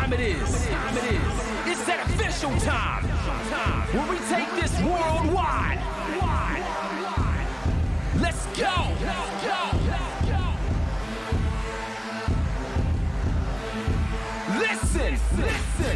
time it is. It's that official time. Where we take this worldwide. Let's go. Listen.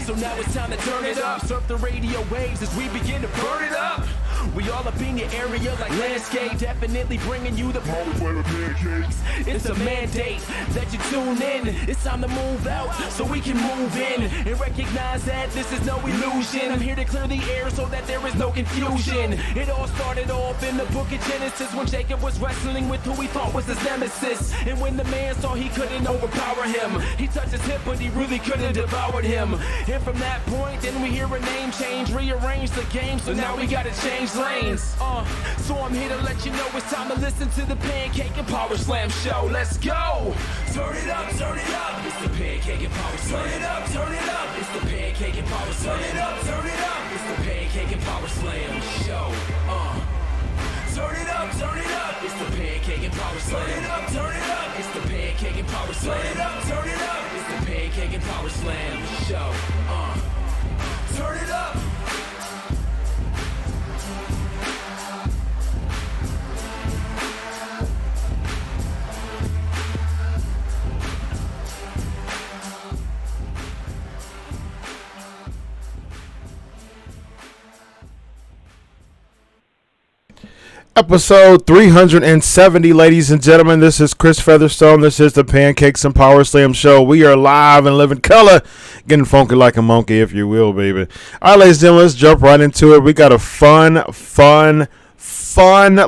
So now it's time to turn it up. Surf the radio waves as we begin to burn it up. We all up in your area like landscape, definitely bringing you the Pancakes. It's a mandate that you tune in. It's time to move out so we can move in and recognize that this is no illusion. I'm here to clear the air so that there is no confusion. It all started off in the book of Genesis when Jacob was wrestling with who he thought was his nemesis. And when the man saw he couldn't overpower him, he touched his hip but he really couldn't devour him. And from that point, then we hear a name change, rearrange the game, so now we gotta change lanes. So I'm here to let you know it's time to listen to the Pancake and Powerslam show. Let's go! Turn it up, it's the Pancake and Powerslam. Turn it up, it's the Pancake and Powerslam. Turn it up, it's the Pancake and Powerslam show. Turn it up, it's the Pancake and Powerslam. Turn it up, it's the Pancake and Powerslam. Turn it up, it's the Pancake and Powerslam show. Turn it up. Episode 370, ladies and gentlemen. This is Chris Featherstone. This is the Pancakes and Powerslam show. We are live and living color, getting funky like a monkey, if you will, baby. All right, ladies and gentlemen, let's jump right into it. We got a fun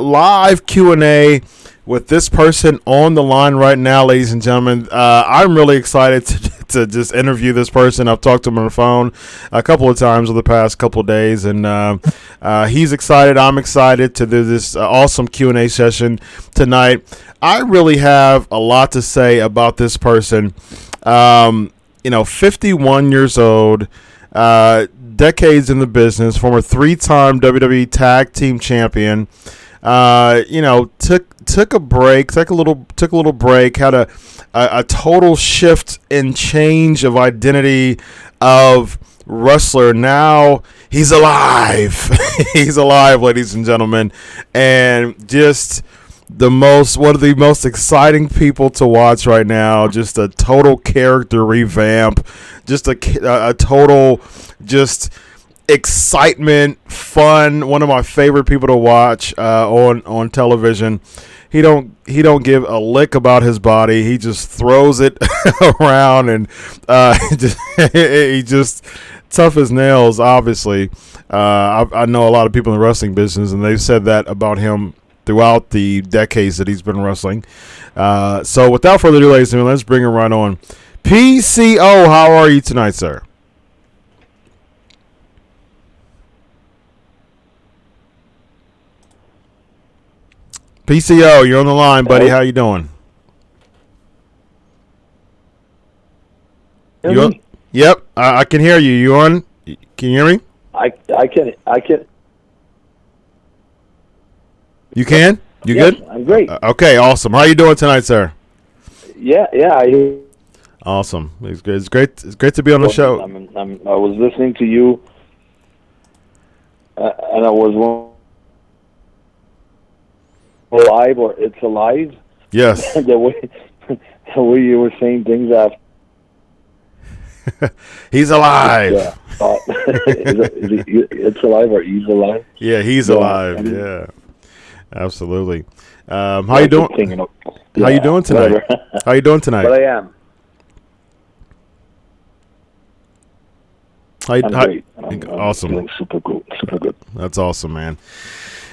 live Q&A with this person on the line right now, ladies and gentlemen. I'm really excited to just interview this person. I've talked to him on the phone a couple of times over the past couple of days, and he's excited. I'm excited to do this awesome Q&A session tonight. I really have a lot to say about this person. 51 years old, decades in the business, former 3-time WWE Tag Team Champion. Took a little break, had a total shift and change of identity of wrestler. Now he's alive. He's alive, ladies and gentlemen, and just one of the most exciting people to watch right now. Just a total character revamp, just a total just excitement, fun. One of my favorite people to watch on television. He don't give a lick about his body. He just throws it around, and he just tough as nails. Obviously, I know a lot of people in the wrestling business, and they've said that about him throughout the decades that he's been wrestling. So without further ado, ladies and gentlemen, let's bring him right on. PCO, how are you tonight, sir? PCO, you're on the line, buddy. How you doing? You on? Yep, I can hear you. You on? Can you hear me? I can. You can? You yes, good? I'm great. Okay, awesome. How you doing tonight, sir? Yeah. Awesome. It's great to be on the show. I was listening to you, and I was alive, or it's alive. Yes. the way you were saying things after. He's alive. Yeah. It's alive, or he's alive. Yeah, he's alive. Yeah, absolutely. How you doing? How you doing tonight? How you doing tonight? But I am. I'm great. I'm awesome. Feeling super good. That's awesome, man.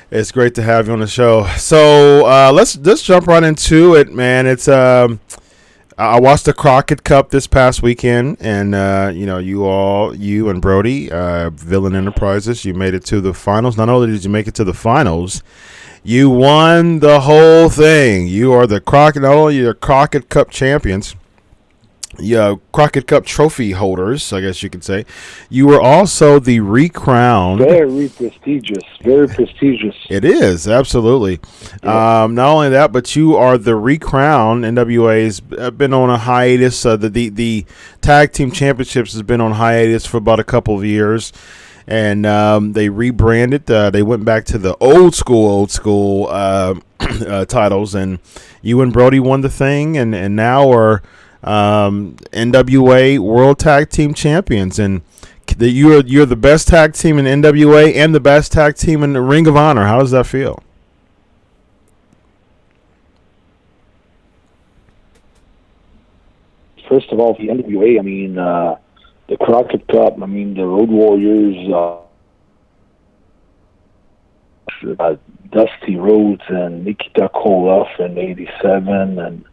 It's great to have you on the show. So let's jump right into it, man. It's I watched the CrockettCup this past weekend, and you and Brody, Villain Enterprises, you made it to the finals. Not only did you make it to the finals, you won the whole thing. You are not only the CrockettCup champions, Crockett Cup trophy holders, I guess you could say. You were also the recrowned. Very prestigious. Very prestigious. It is, absolutely. Yeah. Not only that, but you are the recrowned. NWA's been on a hiatus. The Tag Team Championships has been on hiatus for about a couple of years. And they rebranded. They went back to the old school titles. And you and Brody won the thing, and now are NWA World Tag Team Champions, and you're the best tag team in NWA and the best tag team in the Ring of Honor. How does that feel? First of all, the NWA, I mean, the Crockett Cup, I mean, the Road Warriors, Dusty Rhodes and Nikita Koloff in '87 and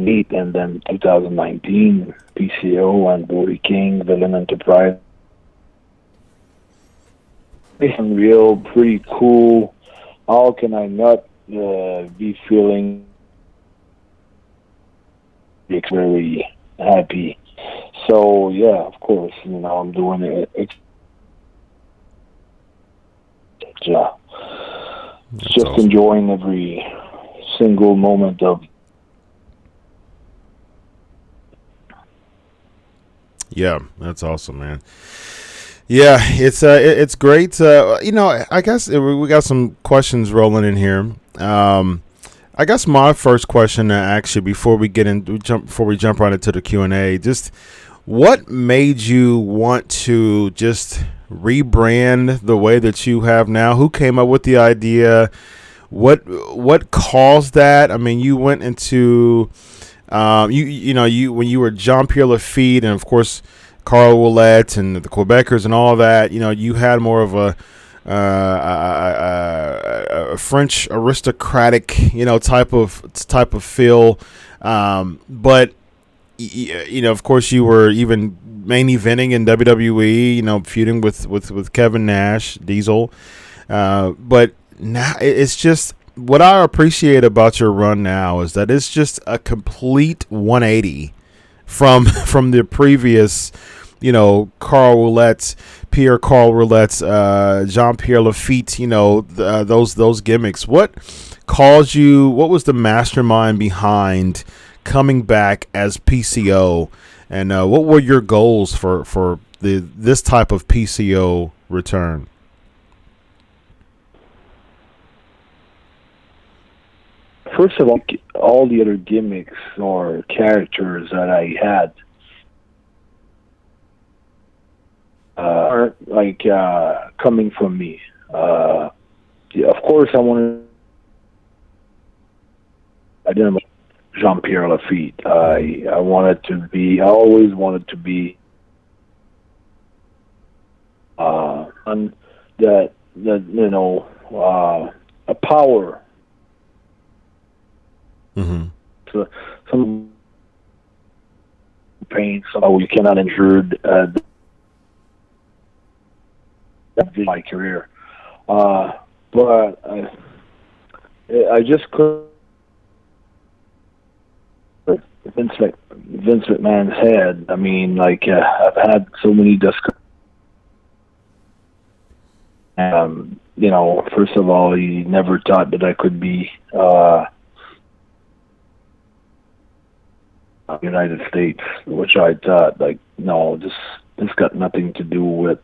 then 2019 PCO and Brody King, Villain Enterprise. Real, pretty cool. How can I not be feeling very happy? So yeah, of course, I'm doing it. Just awesome. Enjoying every single moment of. Yeah, that's awesome, man. Yeah, it's great. I guess we got some questions rolling in here. I guess my first question, actually, before we jump right into the Q&A, just what made you want to just rebrand the way that you have now? Who came up with the idea? What caused that? I mean, you went into when you were Jean-Pierre Lafitte and of course Carl Ouellet and the Quebecers and all that. You had more of a French aristocratic type of feel, but of course you were even main eventing in WWE, feuding with Kevin Nash, Diesel, but now it's just what I appreciate about your run now is that it's just a complete 180 from the previous, Carl Ouellet, Pierre-Carl Ouellet, Jean-Pierre Lafitte, those gimmicks. What caused you? What was the mastermind behind coming back as PCO, and what were your goals for this type of PCO return? First of all the other gimmicks or characters that I had aren't coming from me. Of course, I didn't like Jean-Pierre Lafitte. I always wanted to be a power. Mm-hmm. So some pain, you cannot endure my career. But I just couldn't. Vince McMahon's head. I mean, I've had so many discussions. First of all, he never thought that I could be United States, which I thought, no, this got nothing to do with.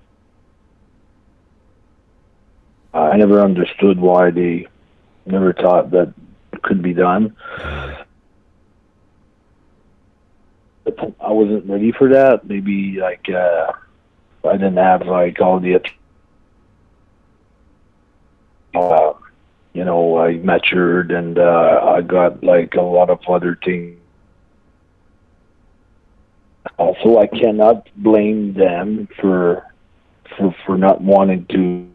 I never understood why they never thought that could be done. I wasn't ready for that. Maybe I didn't have all the I matured and I got a lot of other things. So I cannot blame them for not wanting to.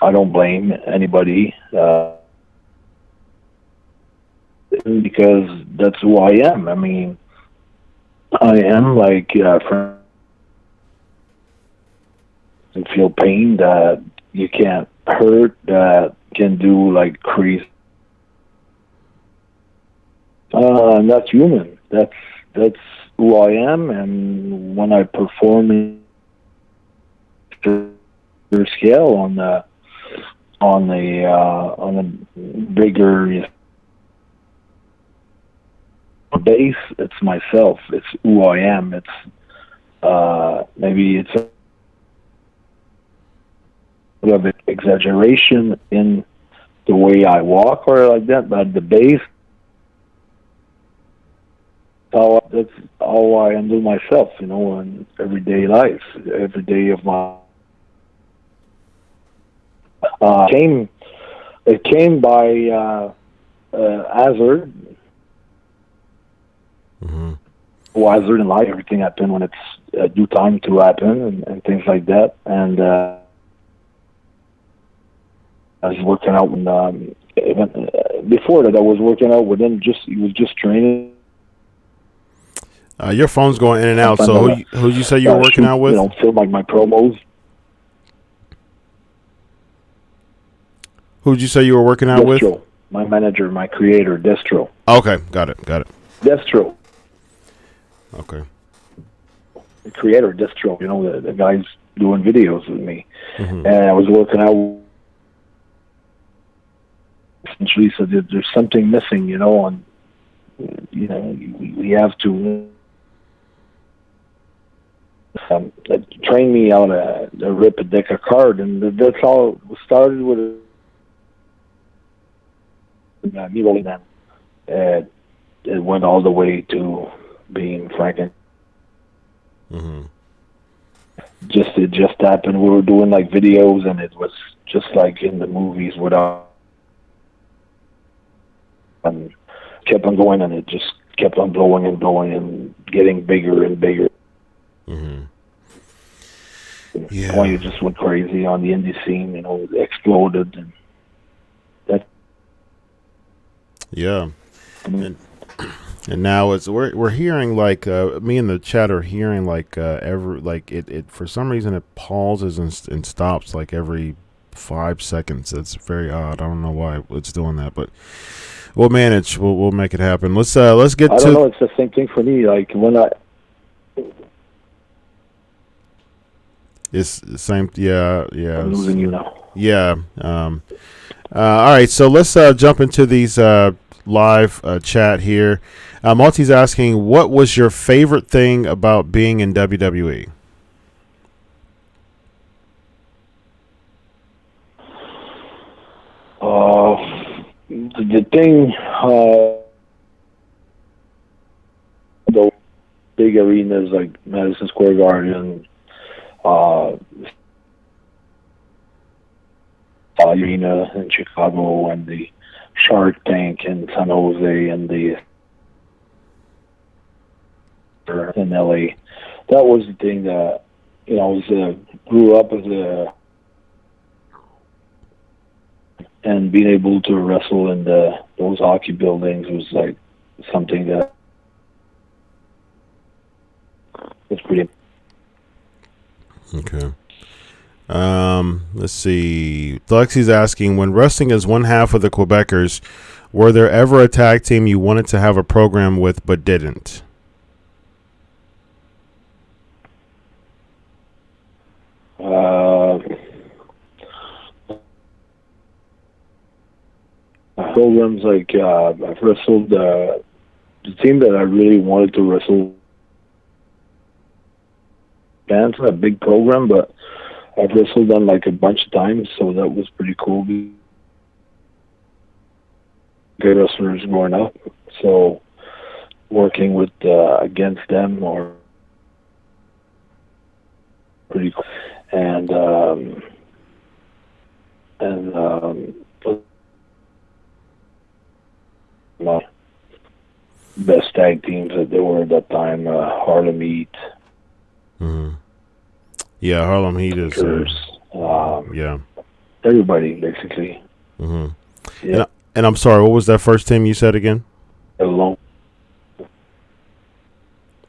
I don't blame anybody because that's who I am. I mean, I am and feel pain that you can't hurt that can do like crazy. And that's human. That's who I am, and when I perform in scale on the bigger base, it's myself. It's who I am. It's maybe it's a bit of an exaggeration in the way I walk or like that, but the base, that's how I handle myself, in everyday life, every day of my. It came by hazard. Mm-hmm. Well, hazard in life, everything happens when it's due time to happen, and things like that. And I was working out when before that I was working out with him. He was just training. Your phone's going in and out. So who you say you were working out with? Film like my promos. Who'd you say you were working out Destro, with? my manager, my creator, Destro. Okay, got it. Destro. Okay. The creator, Destro, the guy's doing videos with me. Mm-hmm. And I was working out. Essentially said that there's something missing, and, we have to train me how to rip a deck of cards. And that's all started with me rolling them. It went all the way to being Franken. Mm-hmm. It just happened. We were doing like videos, and it was just like in the movies without. And kept on going, and it just kept on blowing and blowing and getting bigger and bigger. Mm-hmm. Yeah. The point, it just went crazy on the indie scene. It exploded, and that. Yeah. And now we're hearing like me and the chat are hearing like it for some reason it pauses and stops like every 5 seconds. It's very odd. I don't know why it's doing that, but we'll manage. We'll make it happen. Let's get to. I don't know. It's the same thing for me. Like when it's the same. Yeah. I'm losing you now. Yeah. All right. So let's jump into these live chat here. Multi's asking, what was your favorite thing about being in WWE? The thing, the big arenas like Madison Square Garden, arena in Chicago, and the Shark Tank in San Jose, and the in LA. That was the thing that grew up as and being able to wrestle in those hockey buildings was like something that was pretty. Okay. Let's see. Lexi's asking, when wrestling as one half of the Quebecers, were there ever a tag team you wanted to have a program with but didn't? Programs like I've wrestled the team that I really wanted to wrestle. It's not a big program, but I've wrestled them like a bunch of times, so that was pretty cool. Good wrestlers growing up, so working with against them or pretty cool. And best tag teams that there were at that time, Harlem Heat. Mm-hmm. Yeah, Harlem Heat is. Yeah. Everybody, basically. Mm-hmm. Yeah. And I'm sorry, what was that first team you said again? Alone.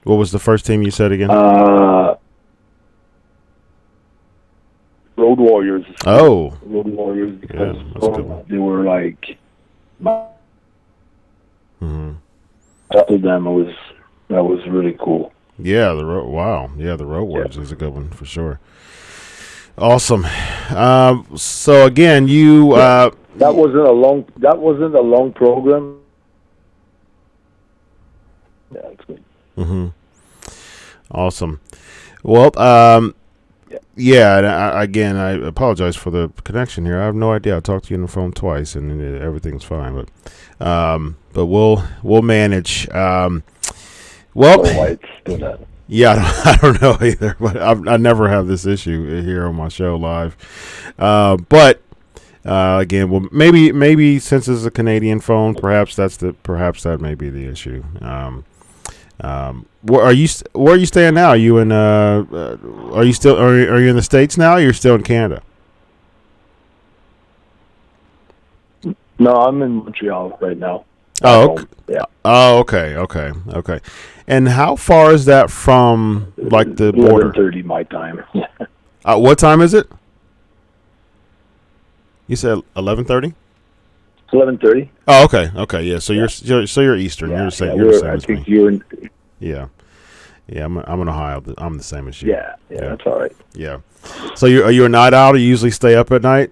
What was the first team you said again? Rose Road Warriors. Oh, Road Warriors, because that's a good one. they were like, Mm-hmm. after them, that was really cool. Yeah, the road. Wow, yeah, the Road Warriors is a good one for sure. Awesome. So again, you that wasn't a long program. Yeah, it's good. Mm-hmm. Awesome. Well, yeah. And again, I apologize for the connection here. I have no idea. I talked to you on the phone twice, and everything's fine. But we'll manage. Well, why it's doing that. Yeah, I don't know either. But I never have this issue here on my show live. But again, well, maybe since it's a Canadian phone, perhaps that may be the issue. Where are you staying now? Are you in are you in the States now? Or you're still in Canada? No, I'm in Montreal right now. Oh, okay. Yeah. Oh, okay. And how far is that from like the border? 11:30 my time. What time is it? You said 11:30. 11:30. Oh, okay. Yeah. So you're Eastern. Yeah, You're the same. yeah, You're the same I as think me. you're in. Yeah. I'm in Ohio. I'm the same as you. Yeah, that's all right. Yeah. So are you a night owl? You usually stay up at night?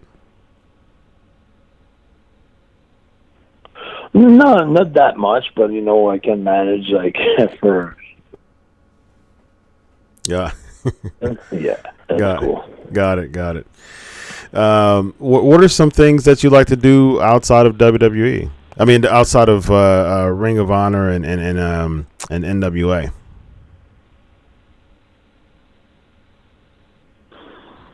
No, not that much, but I can manage like for. Yeah. Yeah, that's cool. Got it. What are some things that you like to do outside of WWE? I mean, outside of Ring of Honor and NWA.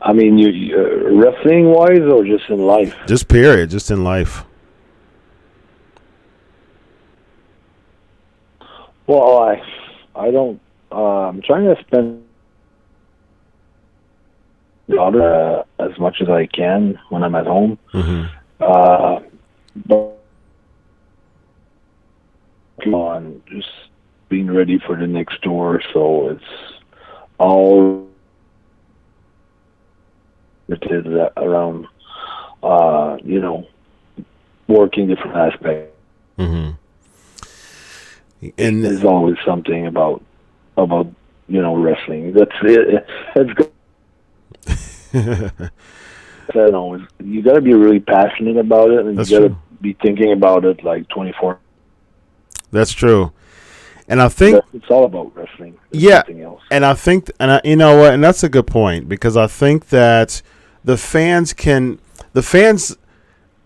I mean, you wrestling wise or just in life? Just period, just in life. Well, I don't. I'm trying to spend as much as I can when I'm at home. Mm-hmm. But on just being ready for the next tour, so it's all around, working different aspects. Mm-hmm. And there's always something about wrestling. That's it. That's good. I don't know. You got to be really passionate about it, and That's you got to true. be thinking about it like 24. That's true. And I think it's all about wrestling. There's yeah, nothing else. and I think, you know what, and that's a good point, because I think that the fans,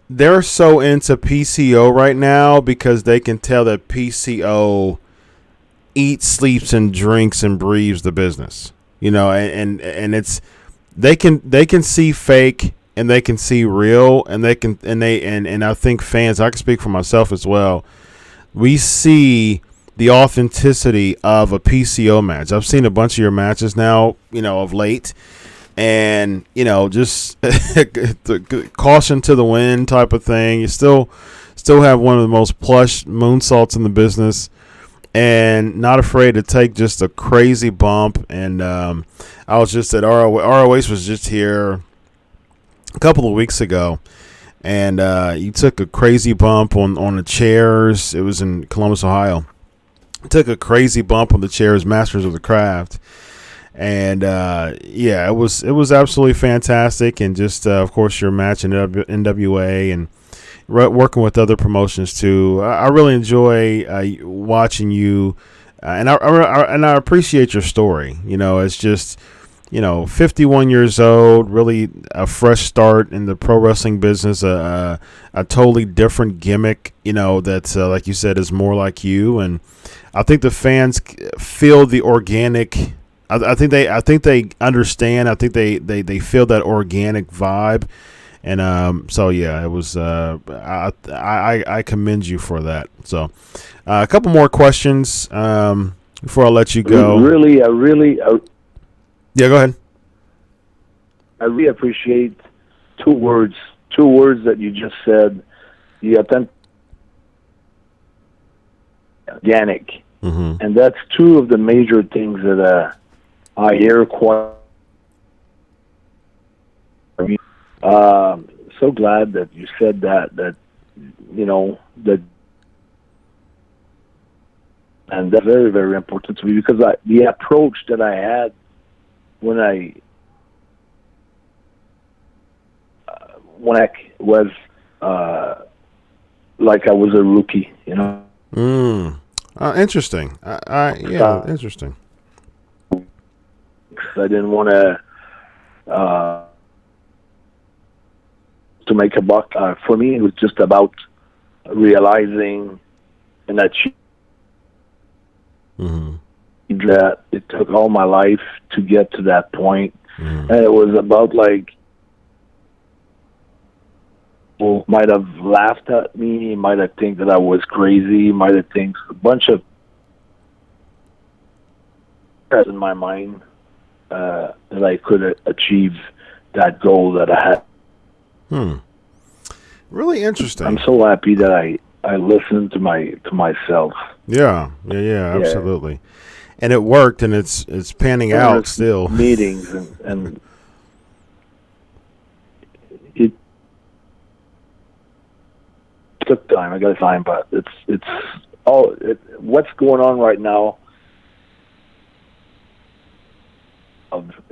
they're so into PCO right now because they can tell that PCO eats, sleeps, and drinks and breathes the business. And it's they can see fake and they can see real, and I think fans, I can speak for myself as well, we see the authenticity of a PCO match. I've seen a bunch of your matches now, of late. And, just caution to the wind type of thing. You still have one of the most plush moonsaults in the business, and not afraid to take just a crazy bump. And I was just at ROH was just here a couple of weeks ago, and you took a crazy bump on the chairs. It was in Columbus, Ohio. Took a crazy bump on the chairs, Masters of the Craft. And it was absolutely fantastic, and just of course your match in NWA and working with other promotions too. I really enjoy watching you, and I appreciate your story. It's just 51 years old, really a fresh start in the pro wrestling business, a totally different gimmick. That like you said is more like you, and I think the fans feel the organic. I think they understand. I think they feel that organic vibe, and so yeah, it was. I commend you for that. So, a couple more questions before I let you go. Yeah, go ahead. I really appreciate two words that you just said. The organic, mm-hmm. and that's two of the major things that. I hear quite So glad that you said that that and that's very, very important to me, because the approach that I had when I was like I was a rookie, Interesting. Interesting. I didn't want to make a buck. For me, it was just about realizing and achieving that. It took all my life to get to that point, and it was about like, people might have laughed at me, might have think that I was crazy, might have think a bunch of in my mind that I could achieve that goal that I had. Really interesting. I'm so happy that I listened to myself. Yeah, absolutely. And it worked, and it's panning out still. Meetings and it took time. I got time, but it's what's going on right now.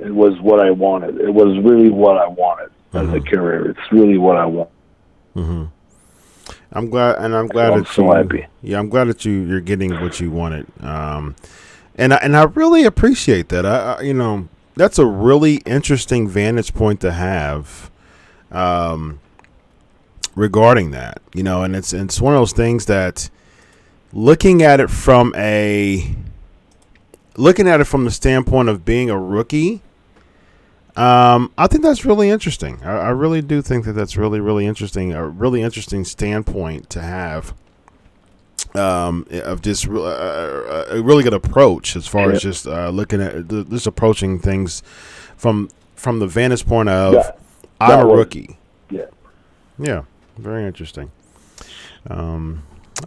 It was what I wanted. It was really what I wanted as a career. It's really what I want. I'm glad I'm so happy. Yeah, I'm glad that you're getting what you wanted. And I really appreciate that. I that's a really interesting vantage point to have, regarding that. And it's one of those things that, looking at it from the standpoint of being a rookie, I think that's really interesting. I really do think that that's really, really interesting. A really interesting standpoint to have, of just a really good approach as far as just looking at just approaching things from the vantage point of I'm a rookie. Yeah, very interesting. All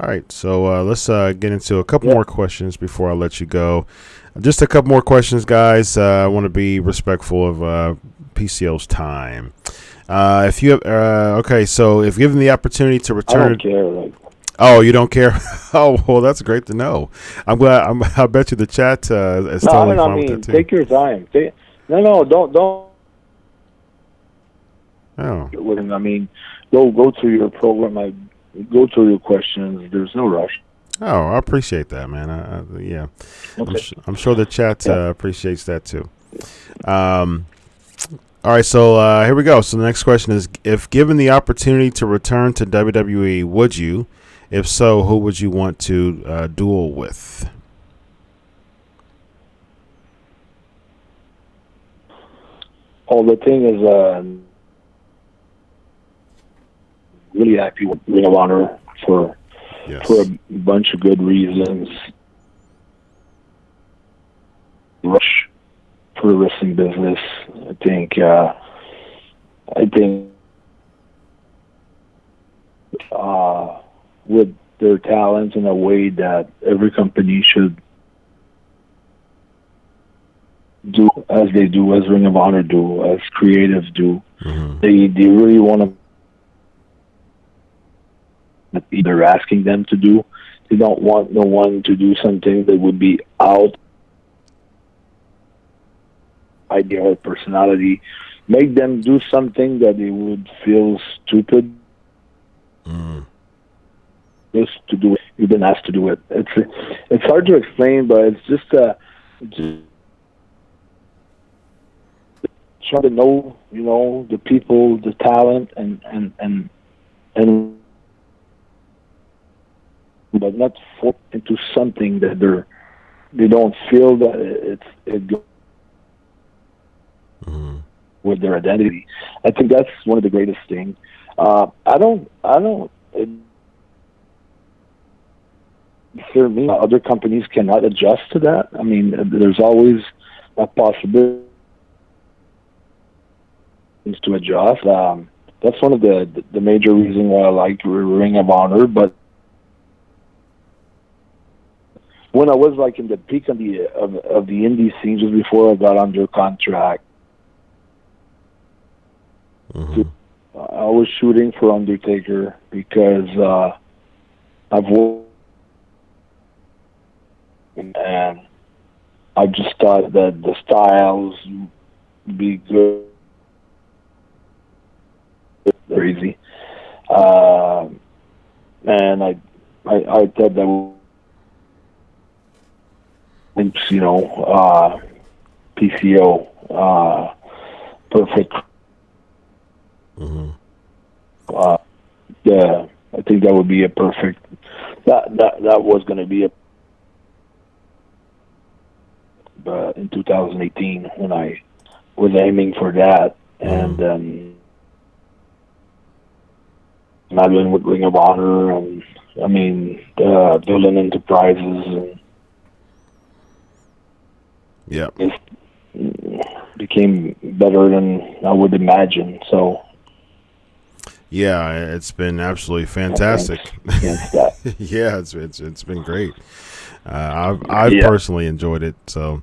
right, so let's get into a couple more questions before I let you go. Just a couple more questions, guys. I want to be respectful of PCO's time. If you have, so if given the opportunity to return, I don't care. Oh, you don't care? Oh, well, that's great to know. I'm glad. I bet you the chat is totally fine with that too. Take your time. Don't. Oh. I mean, go through your program. Go through your questions. There's no rush. Oh, I appreciate that, man. Yeah, okay. I'm sure the chat appreciates that too. All right, so here we go. So the next question is: if given the opportunity to return to WWE, would you? If so, who would you want to duel with? Oh, the thing is, really happy with Ring of Honor for a bunch of good reasons. Rush for the wrestling business. I think with their talent in a way that every company should do, as they do, as Ring of Honor do, as creatives do. They really want to. They're asking them to do. They don't want no one to do something that would be out idea or personality. Make them do something that they would feel stupid just to do it. You've been asked to do it. It's hard to explain, but it's just try to know, the people, the talent, and but not fall into something that they don't feel that it goes with their identity. I think that's one of the greatest things. For me, other companies cannot adjust to that. I mean, there's always a possibility to adjust. That's one of the major reasons why I like Ring of Honor. But when I was like in the peak of the indie scene, just before I got under contract, I was shooting for Undertaker because I've worked, and I just thought that the styles would be good, crazy, and I thought that PCO perfect. Yeah, I think that would be a perfect. That was going to be in 2018 when I was aiming for that, and then not doing with Ring of Honor, and building Enterprises, and it became better than I would imagine. So. Yeah, it's been absolutely fantastic. Yeah, it's been great. I've personally enjoyed it. So,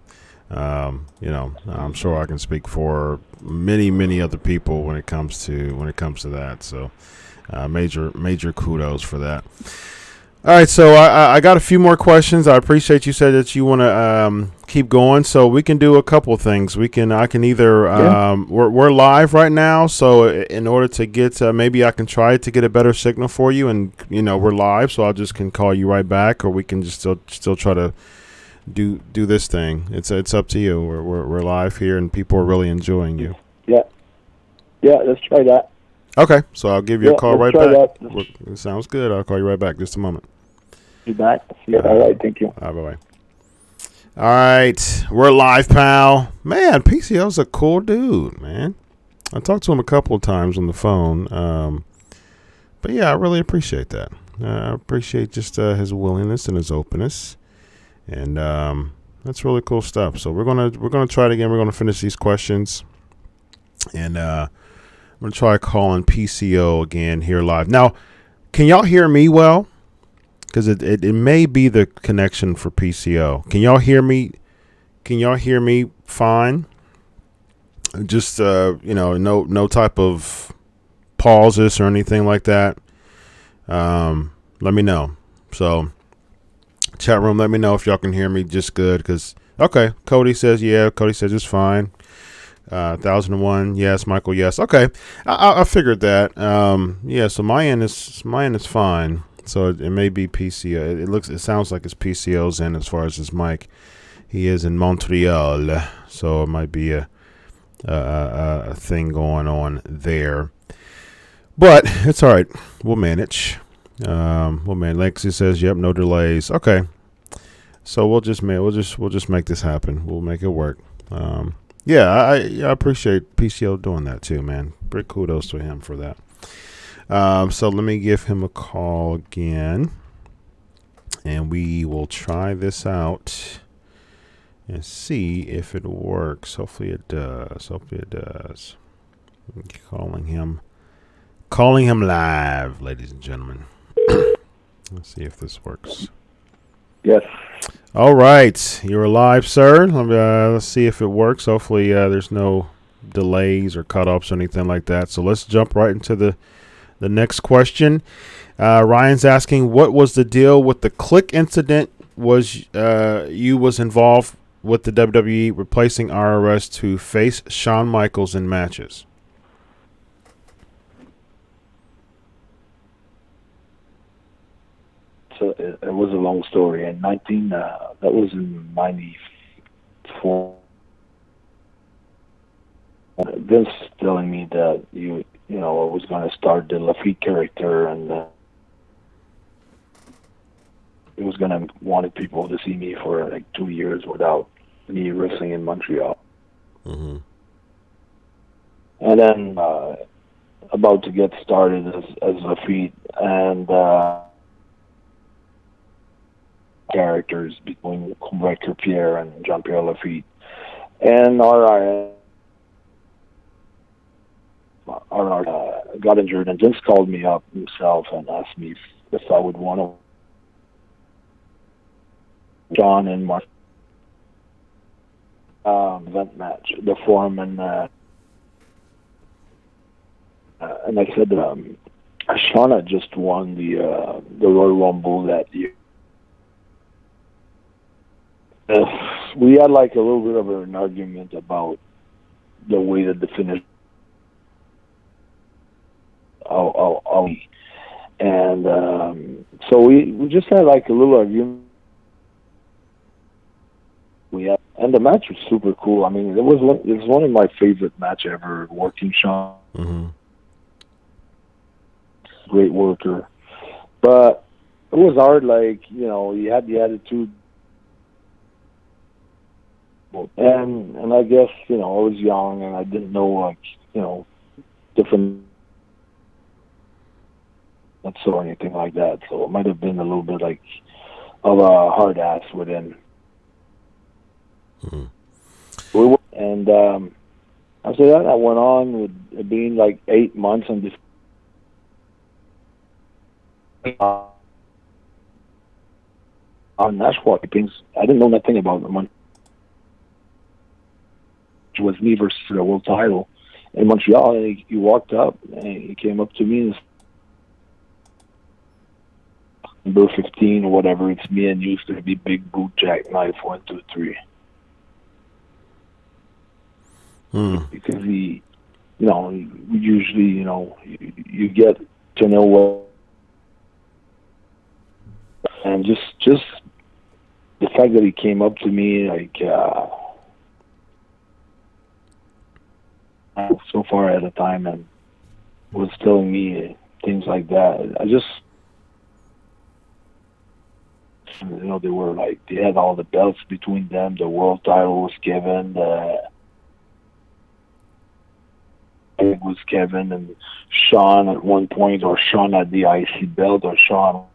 I'm sure I can speak for many other people when it comes to that. So, major kudos for that. All right, so I got a few more questions. I appreciate you said that you want to keep going, so we can do a couple of things. I can either we're live right now, so in order to get maybe I can try to get a better signal for you, and we're live, so I just can call you right back, or we can just still try to do this thing. It's up to you. We're live here, and people are really enjoying you. Yeah, let's try that. Okay, so I'll give you a call right back. That. It sounds good. I'll call you right back. Just a moment. You back? Yeah, all right, thank you. All right, bye-bye. All right, we're live, pal. Man, PCO's a cool dude, man. I talked to him a couple of times on the phone. But yeah, I really appreciate that. I appreciate just his willingness and his openness. And that's really cool stuff. So we're gonna try it again. We're gonna finish these questions. And I'm gonna try calling PCO again here live. Now, can y'all hear me well? Because it may be the connection for PCO. Can y'all hear me? Can y'all hear me fine? Just no type of pauses or anything like that. Let me know. So chat room, let me know if y'all can hear me just good. Because okay, Cody says yeah. Cody says it's fine. 1001 yes. Michael yes. Okay, I figured that. Yeah. So my end is fine. So it may be PCO. It sounds like it's PCO's end as far as his mic. He is in Montreal, so it might be a thing going on there. But it's all right. We'll manage. Lexi says, "Yep, no delays." Okay, so we'll just make this happen. We'll make it work. Yeah, I appreciate PCO doing that too, man. Big kudos to him for that. So let me give him a call again, and we will try this out and see if it works. Hopefully it does. I'm calling him live, ladies and gentlemen. Let's see if this works. Yes. All right, you're live, sir. Let's see if it works. Hopefully there's no delays or cutoffs or anything like that. So let's jump right into the next question. Ryan's asking, what was the deal with the click incident? Was involved with the WWE replacing RRS to face Shawn Michaels in matches? So it was a long story. In that was in 94. Vince telling me that I was going to start the Lafitte character, and it was going to wanted people to see me for like 2 years without me wrestling in Montreal. Mm-hmm. And then about to get started as Lafitte, and characters between Rector Pierre and Jean-Pierre Lafitte, and our got injured, and Vince called me up himself and asked me if I would want to John and Mark event match, the Foreman and I said, Shauna just won the Royal Rumble that year. We had like a little bit of an argument about the way that the finish. And so we just had like a little argument. And the match was super cool. I mean, it was one of my favorite match ever. Working Sean, great worker, but it was hard. Like, you know, he had the attitude, and I guess, you know, I was young and I didn't know, like, you know, different or anything like that. So it might have been a little bit like of a hard ass with him. And after that, I went on with it being like 8 months on this. On Nashua things, I didn't know nothing about them. It was me versus the world title in Montreal, and he walked up and he came up to me and number 15 or whatever. It's me and you. It's going to be big boot jackknife 1, 2, 3. Because he, you know, usually, you know, you get to know what, and just the fact that he came up to me like so far at a time and was telling me things like that. I just, you know, they were like, they had all the belts between them. The world title was Kevin. It was Kevin and Sean at one point, or Sean had the IC belt, or Sean.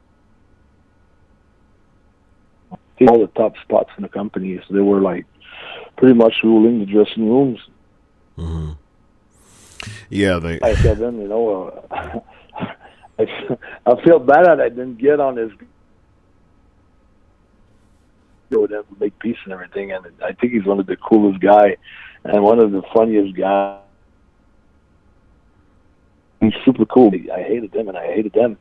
All the top spots in the company, so they were like pretty much ruling the dressing rooms. Yeah, they. I said, then, you know, I feel bad that I didn't get on his with him, make peace and everything, and I think he's one of the coolest guy and one of the funniest guys. He's super cool. I hated him and I hated them,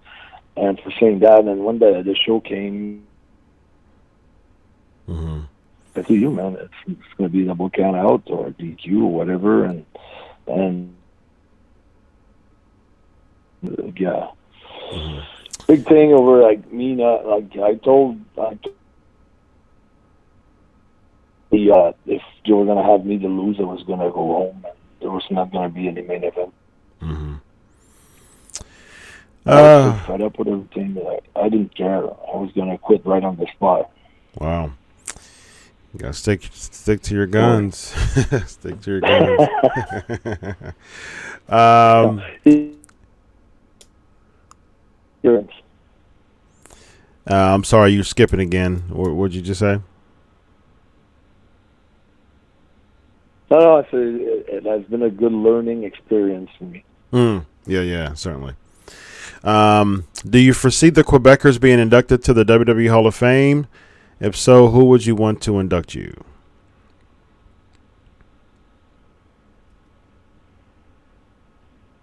and for saying that. And one day the show came. I said, you, man, it's going to be double count out or DQ or whatever, and yeah, big thing over like me. Like I told if they were going to have me to lose, I was going to go home, and there was not going to be any main event. I was fed up with everything. I didn't care. I was going to quit right on the spot. Wow. You got to stick to your guns. Stick to your guns. I'm sorry, you're skipping again. What did you just say? No, I said it has been a good learning experience for me. Yeah, certainly. Do you foresee the Quebecers being inducted to the WWE Hall of Fame? If so, who would you want to induct you?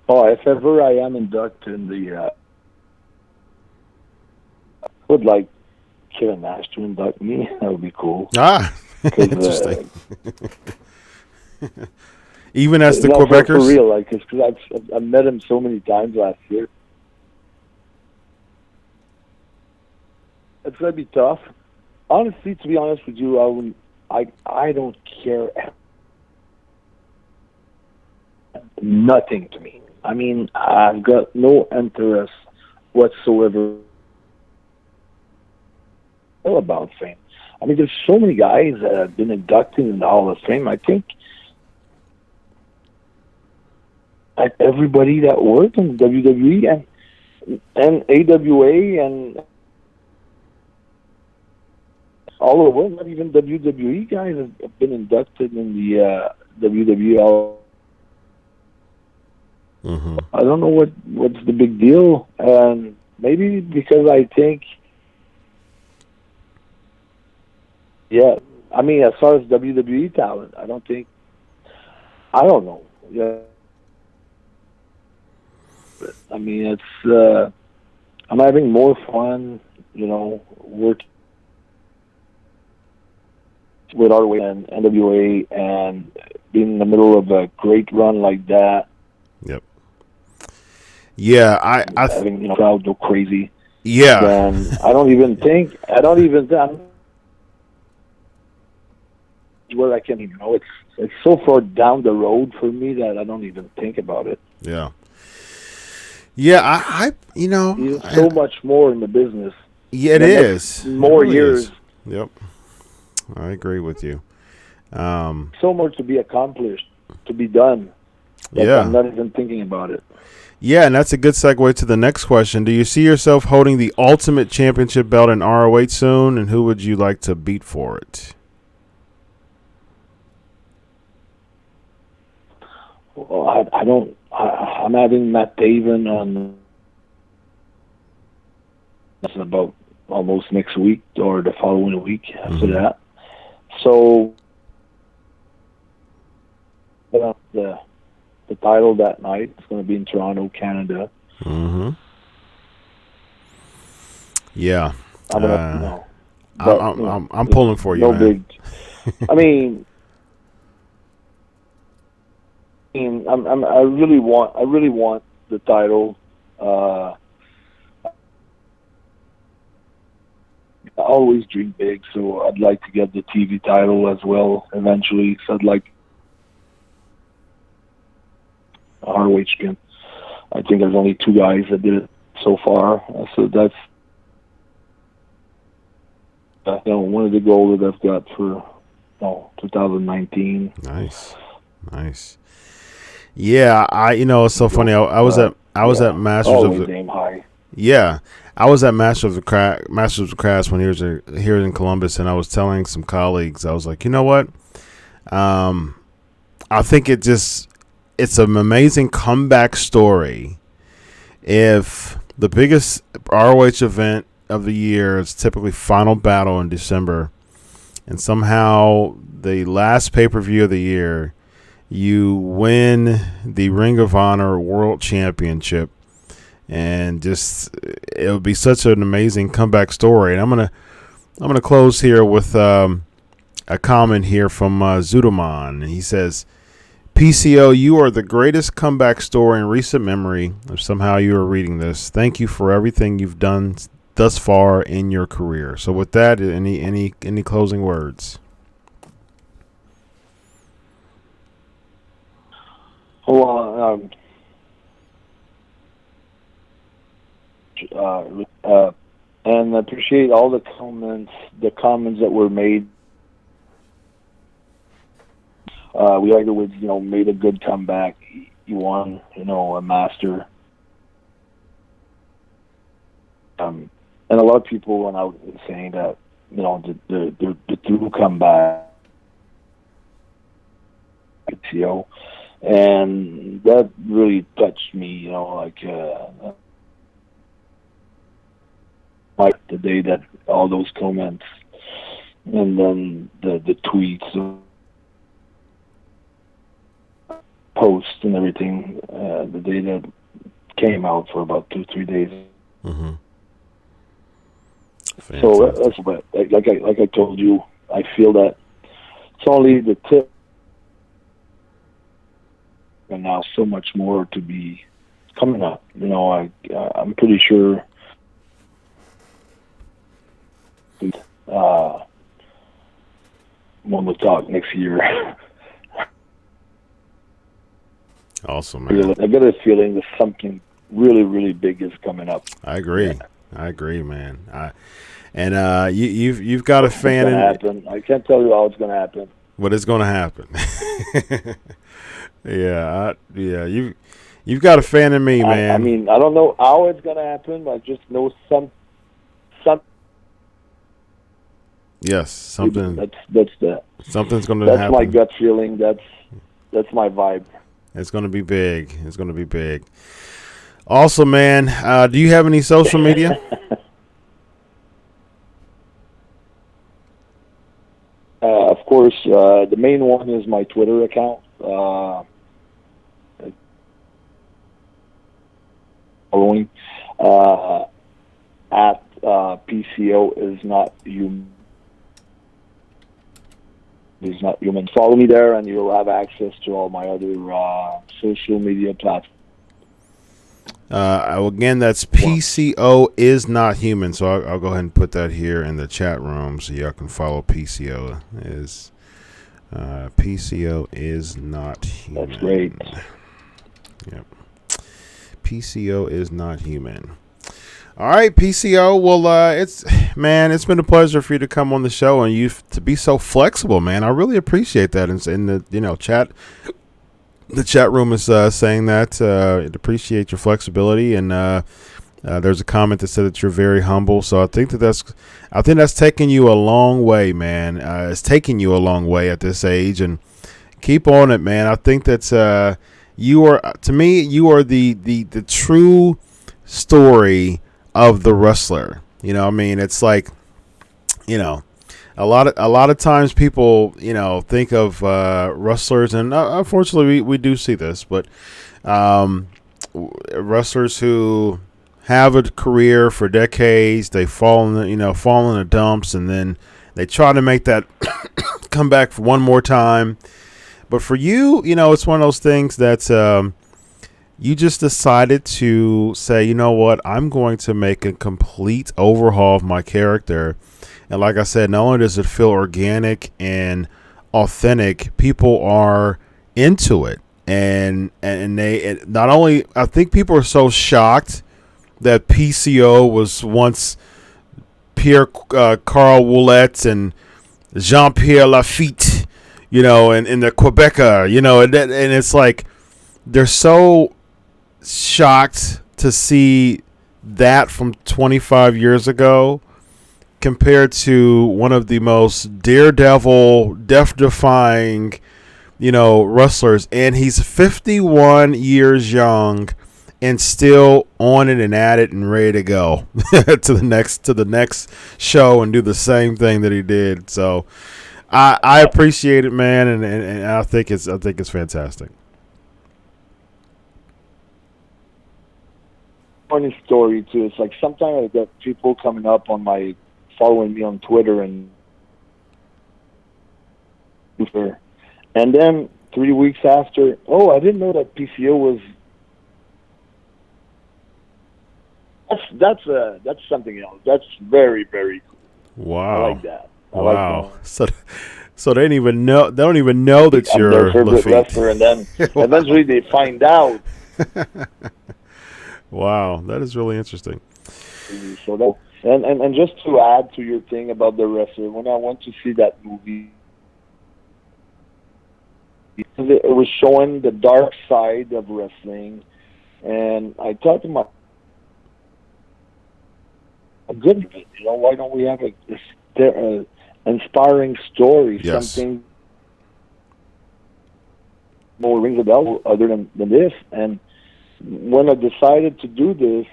Oh, if ever I am inducted in the, I would like Kevin Nash to induct me. That would be cool. Interesting. Even as the Quebecers? For real, like, because I've met him so many times last year. It's gonna be tough. Honestly, to be honest with you, I don't care. Nothing to me. I mean, I've got no interest whatsoever about fame. I mean, there's so many guys that have been inducted in the Hall of Fame. I think everybody that worked in WWE and AWA and all over the world, not even WWE guys have been inducted in the WWE. I don't know what's the big deal. Maybe because I think, yeah, I mean, as far as WWE talent, I don't know. Yeah. it. I mean, it's I'm having more fun, working with ROH and NWA and being in the middle of a great run like that. Yep. Yeah, I having crowd go crazy. Yeah. Then I don't even think where I can, it's so far down the road for me that I don't even think about it. Yeah. Yeah, I There's so much more in the business. Yeah, it is. More it really years. Is. Yep. I agree with you. So much to be accomplished, to be done. Yeah. I'm not even thinking about it. Yeah, and that's a good segue to the next question. Do you see yourself holding the Ultimate Championship belt in ROH soon, and who would you like to beat for it? Well, I don't. I'm having Matt Taven on. That's about almost next week or the following week after that. So the title that night is going to be in Toronto, Canada. Mm-hmm. Yeah. I'm pulling for you, no man. Big. I mean, I really want the title. I always dream big, so I'd like to get the TV title as well eventually. So I'd like ROH again. I think there's only 2 guys that did it so far, so that's one of the goals that I've got for 2019. Nice. Yeah, it's so funny. I was at Masters of the aim high. Yeah, I was at Masters of Crafts when he was here in Columbus, and I was telling some colleagues, I was like, you know what? I think it's an amazing comeback story. If the biggest ROH event of the year is typically Final Battle in December, and somehow the last pay-per-view of the year, you win the Ring of Honor World Championship, and just it would be such an amazing comeback story. And I'm gonna close here with a comment here from Zudoman. He says, PCO, you are the greatest comeback story in recent memory. If somehow you are reading this, thank you for everything you've done thus far in your career. So with that, any closing words? Well, and I appreciate all the comments that were made. Liger Woods, made a good comeback. He won, a master. And a lot of people went out and saying that, the true comeback, PCO, and that really touched me. Like the day that all those comments, and then the tweets. Post and everything, the day that came out for about 2-3 days. Mm-hmm. So that's what, like I told you, I feel that it's only the tip, and now so much more to be coming up. I'm pretty sure. When we talk next year. Awesome, man. I got a feeling that something really, really big is coming up. I agree. I agree, man. You've got a fan in. Happen. I can't tell you how it's going to happen. But it's going to happen. You've got a fan in me, man. I mean, I don't know how it's going to happen. I just know some. Yes, something. Something's going to happen. That's my gut feeling. That's my vibe. It's going to be big. Also, man, do you have any social media? Of course, the main one is my Twitter account. following at PCO is not human. Is not human. Follow me there, and you'll have access to all my other social media platforms. Again, that's PCO is not human. So I'll go ahead and put that here in the chat room so y'all can follow PCO. PCO is not human. That's great. Yep. PCO is not human. All right, PCO. Well, it's been a pleasure for you to come on the show and you to be so flexible, man. I really appreciate that. In the chat, the chat room is saying that it appreciate your flexibility, and there's a comment that said that you're very humble. So I think that's taking you a long way, man. It's taking you a long way at this age, and keep on it, man. I think that you are the true story of the wrestler. You know, I mean, it's like, you know, a lot of times people, think of wrestlers, and unfortunately we do see this, but wrestlers who have a career for decades, they fall in the dumps, and then they try to make that come back for one more time. But for you, it's one of those things that you just decided to say, you know what, I'm going to make a complete overhaul of my character. And like I said, not only does it feel organic and authentic, people are into it. And they not only, I think people are so shocked that PCO was once Pierre Carl Ouellet and Jean-Pierre Lafitte, and the Quebecer, and it's like they're so shocked to see that from 25 years ago compared to one of the most daredevil, death-defying, wrestlers, and he's 51 years young and still on it and at it and ready to go to the next show and do the same thing that he did. So I appreciate it, man, and I think it's fantastic. Funny story too. It's like sometimes I get people coming up on following me on Twitter and then 3 weeks after, I didn't know that PCO was. That's something else. That's very, very cool. Wow. I like that. Wow. So they don't even know that you're their favorite wrestler, and then eventually they find out. Wow, that is really interesting. So that, and just to add to your thing about the wrestler, when I went to see that movie, it was showing the dark side of wrestling, and I thought to myself, good of it, why don't we have a inspiring story, yes, something more rings a bell other than this. And when I decided to do this,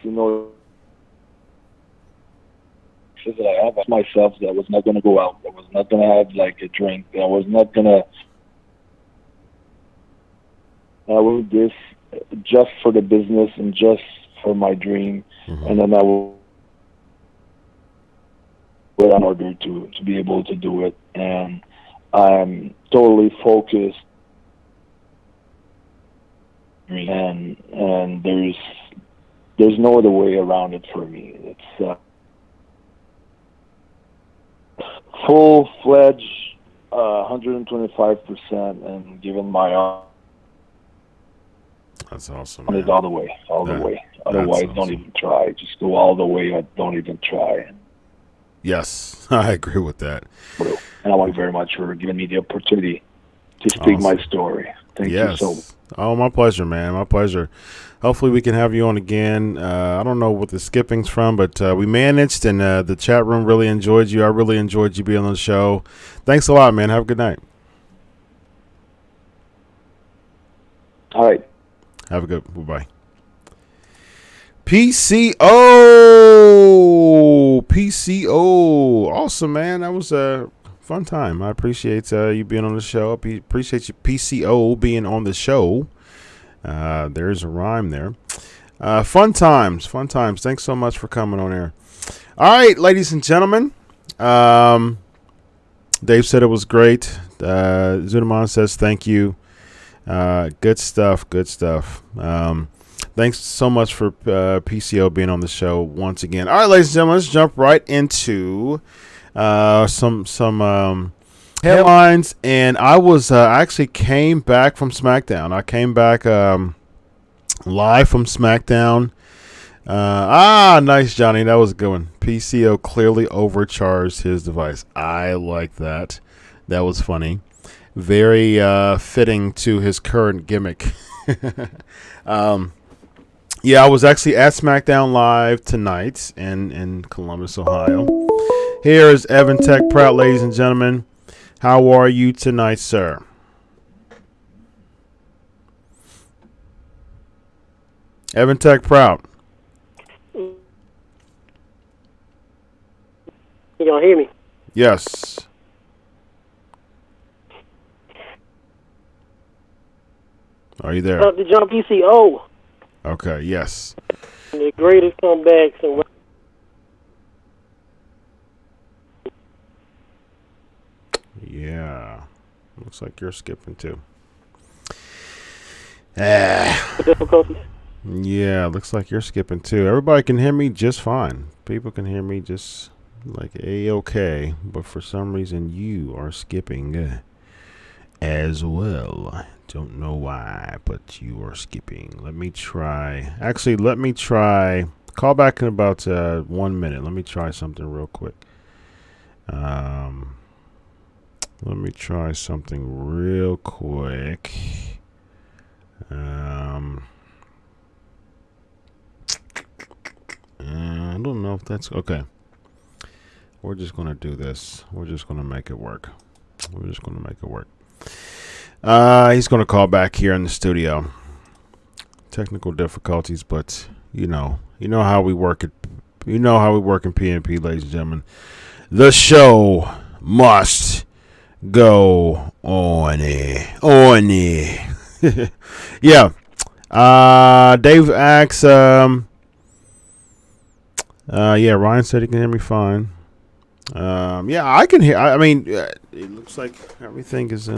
that I have myself that I was not going to go out, I was not going to have like a drink, I was not going to. I will do this just for the business and just for my dream, and then I will. In order to be able to do it, and I'm totally focused, and there's no other way around it for me. It's full-fledged, 125%, and giving my all. That's awesome. All the way, the way. Otherwise, awesome. Don't even try. Just go all the way. I don't even try. Yes, I agree with that. And I want you very much for giving me the opportunity to speak my story. Thank you so much. Oh, my pleasure, man. My pleasure. Hopefully we can have you on again. I don't know what the skipping's from, but we managed, and the chat room really enjoyed you. I really enjoyed you being on the show. Thanks a lot, man. Have a good night. All right. Have a good bye-bye. PCO. Awesome, man. That was a fun time. I appreciate you being on the show. I appreciate you, PCO, being on the show. There's a rhyme there. Fun times. Thanks so much for coming on here. All right, ladies and gentlemen. Dave said it was great. Zunaman says thank you. Good stuff. Thanks so much for PCO being on the show once again. All right, ladies and gentlemen, let's jump right into some headlines. And I actually came back from SmackDown. I came back live from SmackDown. Nice, Johnny. That was a good one. PCO clearly overcharged his device. I like that. That was funny. Very fitting to his current gimmick. Yeah, I was actually at SmackDown Live tonight in Columbus, Ohio. Here is Evan Tech Prout, ladies and gentlemen. How are you tonight, sir? Evan Tech Prout. Can y'all hear me? Yes. Are you there? Up to John PCO. Okay, yes. The greatest comebacks. And yeah. Looks like you're skipping too. difficulties. Yeah, looks like you're skipping too. Everybody can hear me just fine. People can hear me just like A-okay. But for some reason you are skipping as well. Don't know why, but you are skipping. Let me try. Actually, let me try. Call back in about 1 minute. Let me try something real quick. Let me try something real quick. I don't know if that's okay. We're just gonna do this. We're just gonna make it work. He's gonna call back here in the studio. Technical difficulties, but you know how we work it. You know how we work in PNP, ladies and gentlemen. The show must go on. Yeah. Dave asks. Yeah, Ryan said he can hear me fine. Yeah, I can hear. I mean, it looks like everything's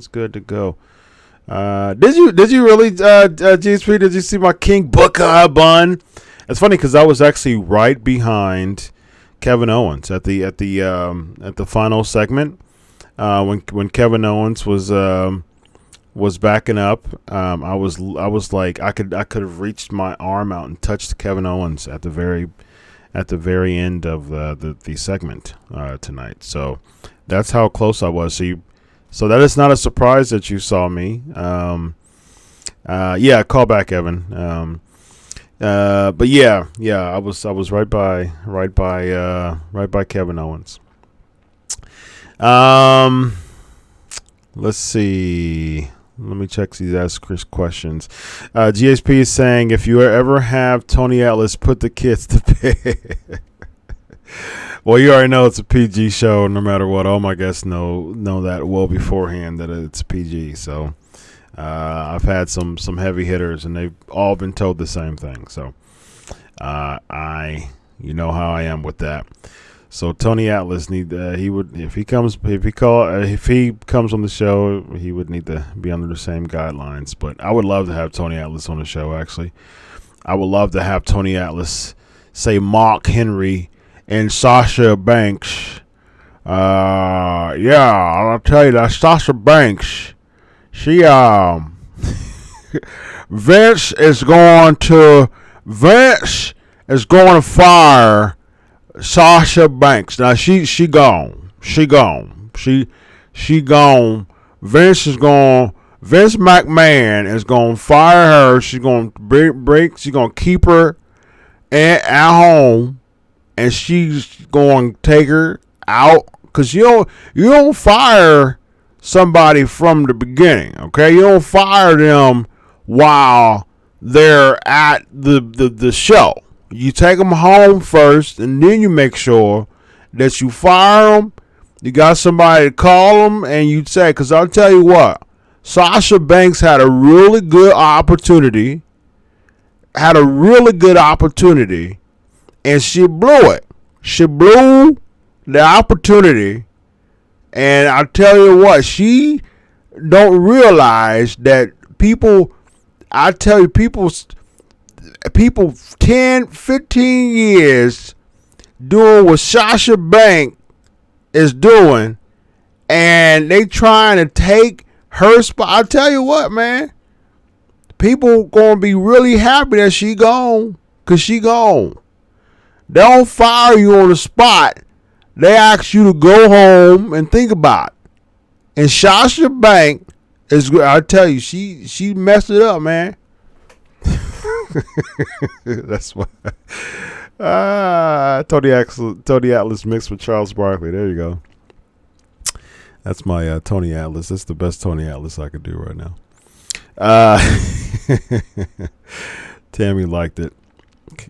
good to go. Did you really, GSP? Did you see my King Booker bun? It's funny because I was actually right behind Kevin Owens at the final segment when Kevin Owens was backing up. I was like I could have reached my arm out and touched Kevin Owens at the very end of the segment tonight. So that's how close I was. So that is not a surprise that you saw me. Yeah, call back, Evan. But yeah, I was right by Kevin Owens. Let's see. Let me check these Ask Chris questions. GSP is saying, if you ever have Tony Atlas put the kids to bed. Well, you already know it's a PG show no matter what. All my guests know that well beforehand that it's PG. So I've had some heavy hitters, and they've all been told the same thing. So you know how I am with that. So Tony Atlas if he comes on the show, he would need to be under the same guidelines. But I would love to have Tony Atlas on the show. Actually, I would love to have Tony Atlas say Mark Henry and Sasha Banks. Yeah, I'll tell you that Sasha Banks. She Vince is going to fire Sasha Banks. Now she gone. She gone. Vince McMahon is gonna fire her. She's gonna she's gonna keep her at home, and she's gonna take her out. Cause you don't fire somebody from the beginning, okay? You don't fire them while they're at the show. You take them home first, and then you make sure that you fire them. You got somebody to call them, and you say, because I'll tell you what, Sasha Banks had a really good opportunity had a really good opportunity, and she blew it. She blew the opportunity, and I tell you what, she don't realize that people. I tell you, people 10, 15 years doing what Sasha Banks is doing, and they trying to take her spot. I tell you what, man, people gonna be really happy that she gone, cause she gone. They don't fire you on the spot. They ask you to go home and think about it. And Sasha Banks is, I tell you, she messed it up, man. That's why. Tony Atlas mixed with Charles Barkley. There you go. That's my Tony Atlas. That's the best Tony Atlas I could do right now. Tammy liked it.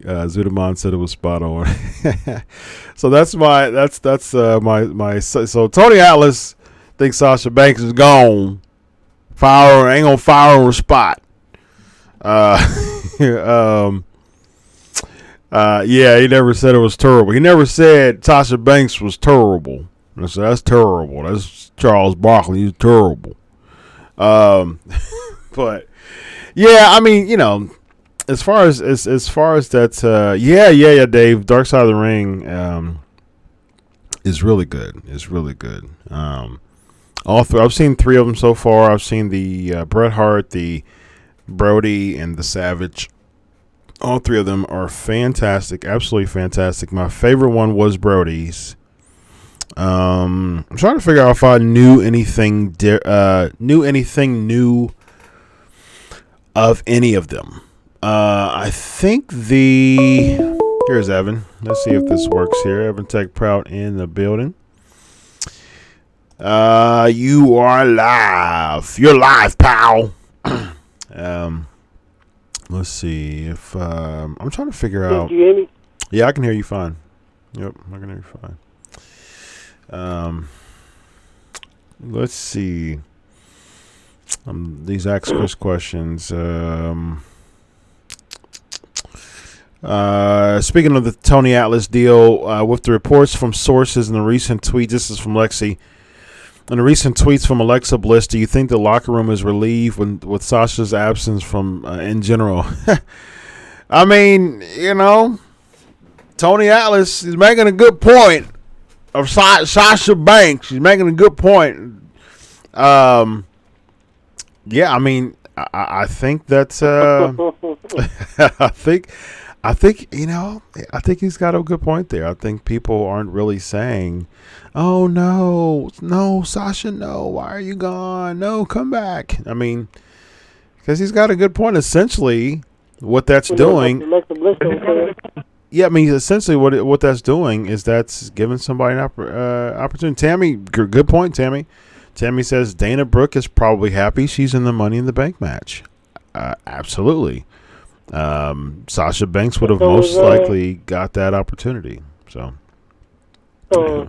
Zudaman said it was spot on. So that's my so Tony Atlas thinks Sasha Banks is gone. Ain't gonna fire on the spot. Yeah, he never said it was terrible. He never said Sasha Banks was terrible. So that's terrible. That's Charles Barkley. He's terrible. But yeah, I mean, you know, as far as that, yeah, Dave. Dark Side of the Ring is really good. It's really good. I've seen 3 of them so far. I've seen the Bret Hart, the Brody, and the Savage. All 3 of them are fantastic, absolutely fantastic. My favorite one was Brody's. I'm trying to figure out if I knew anything new of any of them. I think here's Evan. Let's see if this works here. Evan Tech Prout in the building. You are live. You're live, pal. Let's see if I'm trying to figure out. Can you hear me? Yeah, I can hear you fine. Yep, I can hear you fine. Let's see. These Ask Chris questions. Speaking of the Tony Atlas deal, with the reports from sources in the recent tweet, this is from Lexi. In the recent tweets from Alexa Bliss, do you think the locker room is relieved with Sasha's absence from in general? I mean, you know, Tony Atlas is making a good point of Sasha Banks. She's making a good point. Yeah, I mean, I think that's I think you know, I think he's got a good point there. I think people aren't really saying, "Oh no, Sasha, no, why are you gone? No, come back." I mean, because he's got a good point. Essentially, what that's doing. Yeah, I mean, essentially, what that's doing is that's giving somebody an opportunity. Tammy, good point, Tammy. Tammy says Dana Brooke is probably happy she's in the Money in the Bank match. Absolutely. Sasha Banks would have most likely got that opportunity. So, yeah.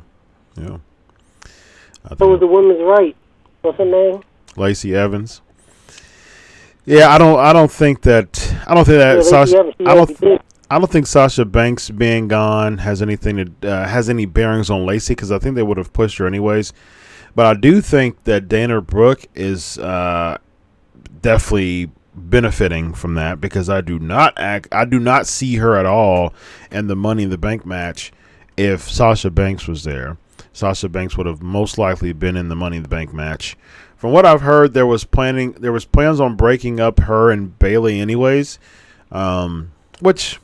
So was the women's right? What's her name? Lacey Evans. Yeah, I don't think that Sasha. I don't think Sasha Banks being gone has any bearings on Lacey, because I think they would have pushed her anyways. But I do think that Dana Brooke is definitely benefiting from that, because I do not see her at all in the Money in the Bank match if Sasha Banks was there. Sasha Banks would have most likely been in the Money in the Bank match. From what I've heard, there was plans on breaking up her and Bayley anyways, which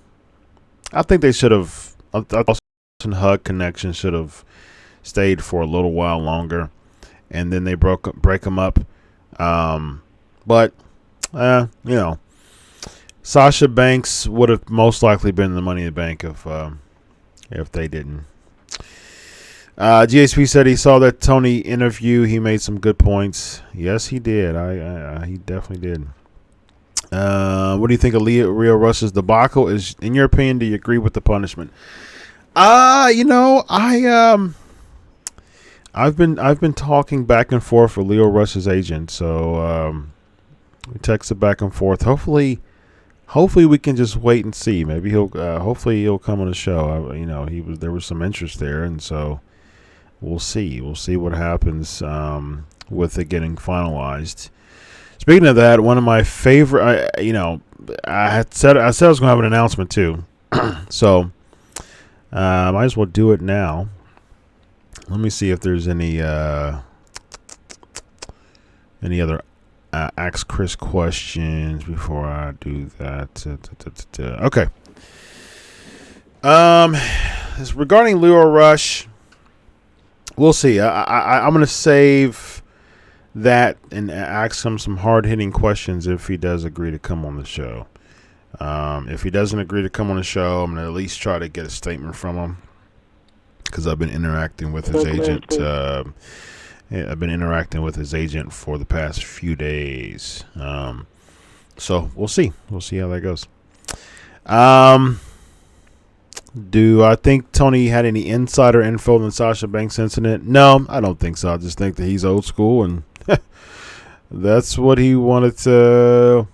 I think they should have. The Hug connection should have stayed for a little while longer, and then they break them up. But you know, Sasha Banks would have most likely been in the Money in the Bank if they didn't. GSP said he saw that Tony interview. He made some good points. Yes, he did. He definitely did. What do you think of Lio Rush's debacle? Is, in your opinion, do you agree with the punishment? You know, I've been talking back and forth with Lio Rush's agent, so we texted back and forth. Hopefully hopefully we can just wait and see. Maybe hopefully he'll come on the show. There was some interest there, and so we'll see. We'll see what happens with it getting finalized. Speaking of that, one of my favorite, I said I was going to have an announcement too, so might as well do it now. Let me see if there's any other Ask Chris questions before I do that. Okay. It's regarding Leo Rush. We'll see. I'm going to save that and ask him some hard-hitting questions if he does agree to come on the show. If he doesn't agree to come on the show, I'm going to at least try to get a statement from him, because I've been interacting with his agent. I've been interacting with his agent for the past few days. So we'll see. We'll see how that goes. Do I think Tony had any insider info in the Sasha Banks incident? No, I don't think so. I just think that he's old school, and that's what he wanted to.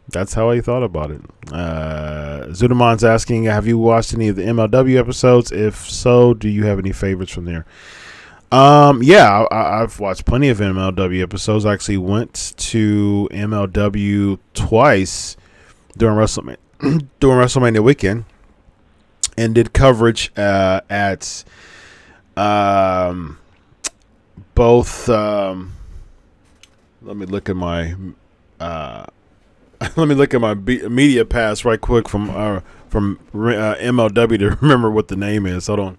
That's how he thought about it. Zudamon's asking, have you watched any of the MLW episodes? If so, do you have any favorites from there? Yeah, I've watched plenty of MLW episodes. I actually went to MLW twice during WrestleMania weekend, and did coverage at both. Let me look at my media pass right quick from MLW to remember what the name is. Hold on.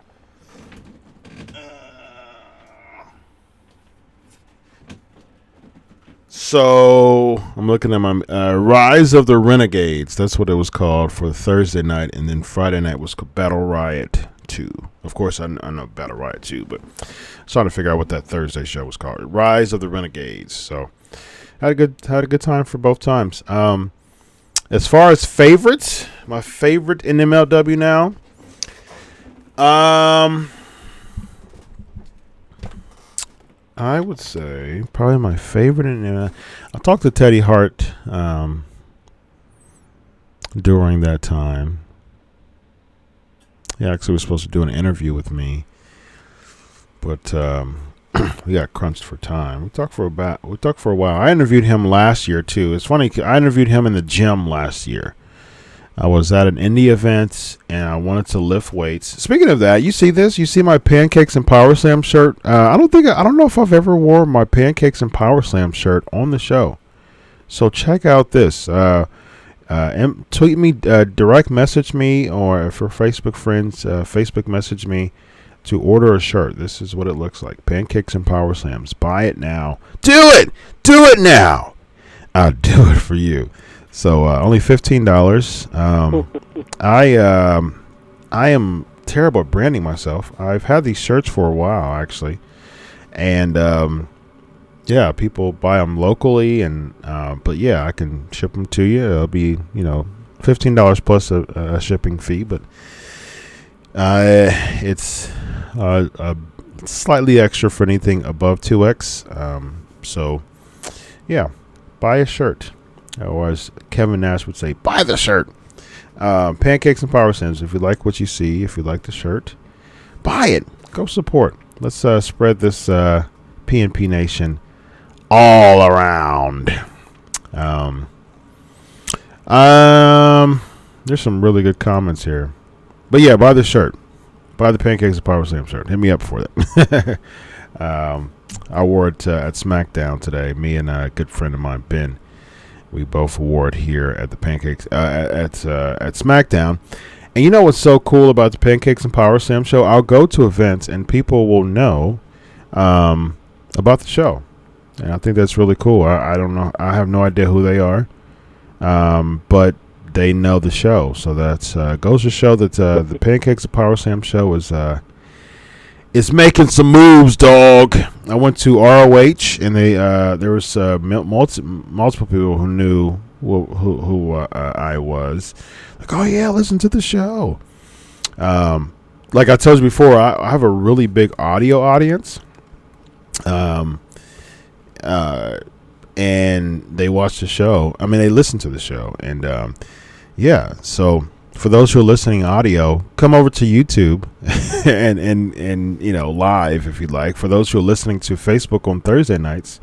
So I'm looking at my Rise of the Renegades. That's what it was called for Thursday night, and then Friday night was Battle Riot 2. Of course, I know Battle Riot 2, but I was trying to figure out what that Thursday show was called. Rise of the Renegades. So had a good time for both times. As far as favorites, my favorite in MLW now, I would say probably my favorite in I talked to Teddy Hart during that time. He actually was supposed to do an interview with me, but we got crunched for time. We talked for a while. I interviewed him last year too. It's funny, I interviewed him in the gym last year. I was at an indie event, and I wanted to lift weights. Speaking of that, you see this? You see my Pancakes and Powerslam shirt? I don't know if I've ever wore my Pancakes and Powerslam shirt on the show. So check out this. Tweet me, direct message me, or for Facebook friends, Facebook message me to order a shirt. This is what it looks like. Pancakes and Powerslams. Buy it now. Do it! Do it now! I'll do it for you. So only $15. I am terrible at branding myself. I've had these shirts for a while, actually, and yeah, people buy them locally, and but yeah, I can ship them to you. It'll be $15 plus a shipping fee, but it's slightly extra for anything above 2X. So yeah, buy a shirt. Or as Kevin Nash would say, buy the shirt. Pancakes and Powerslams. If you like what you see, if you like the shirt, buy it. Go support. Let's spread this PNP Nation all around. There's some really good comments here. But yeah, buy the shirt. Buy the Pancakes and Powerslams shirt. Hit me up for that. I wore it at SmackDown today. Me and a good friend of mine, Ben. We both wore it here at the Pancakes at SmackDown. And you know what's so cool about the Pancakes and Powerslam show? I'll go to events and people will know about the show, and I think that's really cool. I don't know. I have no idea who they are, but they know the show. So that's goes to show that the Pancakes and Powerslam show is making some moves, dog. I went to ROH, and there was multiple people who knew who I was. Like, oh yeah, listen to the show. Like I told you before, I have a really big audio audience. And they watch the show. I mean, they listen to the show, and yeah, so for those who are listening audio, come over to YouTube and you know, live if you'd like. For those who are listening to Facebook on Thursday nights,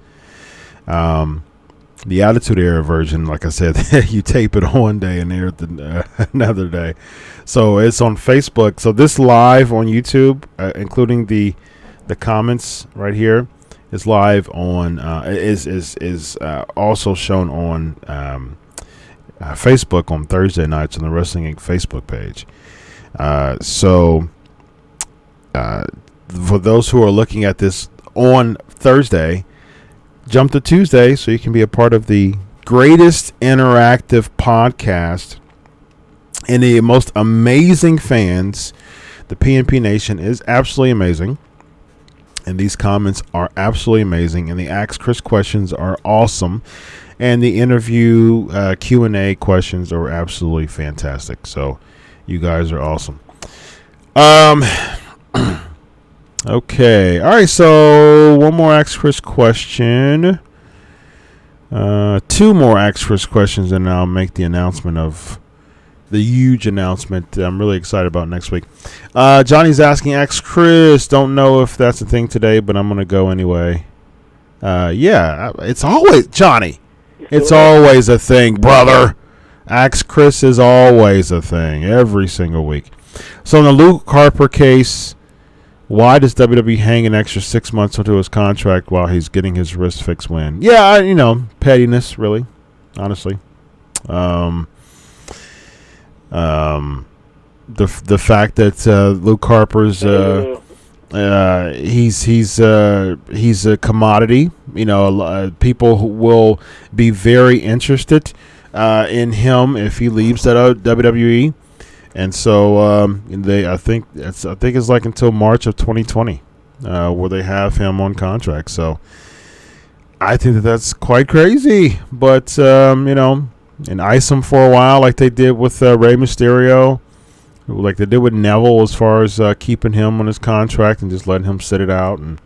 the Attitude Era version, like I said, you tape it on one day and air it another day. So it's on Facebook. So this live on YouTube, including the comments right here, is live on is also shown on Facebook on Thursday nights on the Wrestling Inc. Facebook page. So for those who are looking at this on Thursday, jump to Tuesday so you can be a part of the greatest interactive podcast and the most amazing fans. The PNP Nation is absolutely amazing, and these comments are absolutely amazing, and the Ask Chris questions are awesome, and the interview Q&A questions are absolutely fantastic. So you guys are awesome. Okay. All right. So one more Ask Chris question. Two more Ask Chris questions, and I'll make the announcement of the huge announcement that I'm really excited about next week. Johnny's asking, Ask Chris. Don't know if that's a thing today, but I'm going to go anyway. Yeah, it's always, Johnny. It's always a thing, brother. Ask Chris is always a thing every single week. So in the Luke Harper case, why does WWE hang an extra 6 months onto his contract while he's getting his wrist fix win? Yeah, you know, pettiness, really, honestly. The fact that Luke Harper's he's a commodity. You know, people will be very interested in him if he leaves that WWE. And so I think it's like until March of 2020 where they have him on contract. So I think that's quite crazy. But you know, and ice him for a while like they did with Rey Mysterio, like they did with Neville, as far as keeping him on his contract and just letting him sit it out. And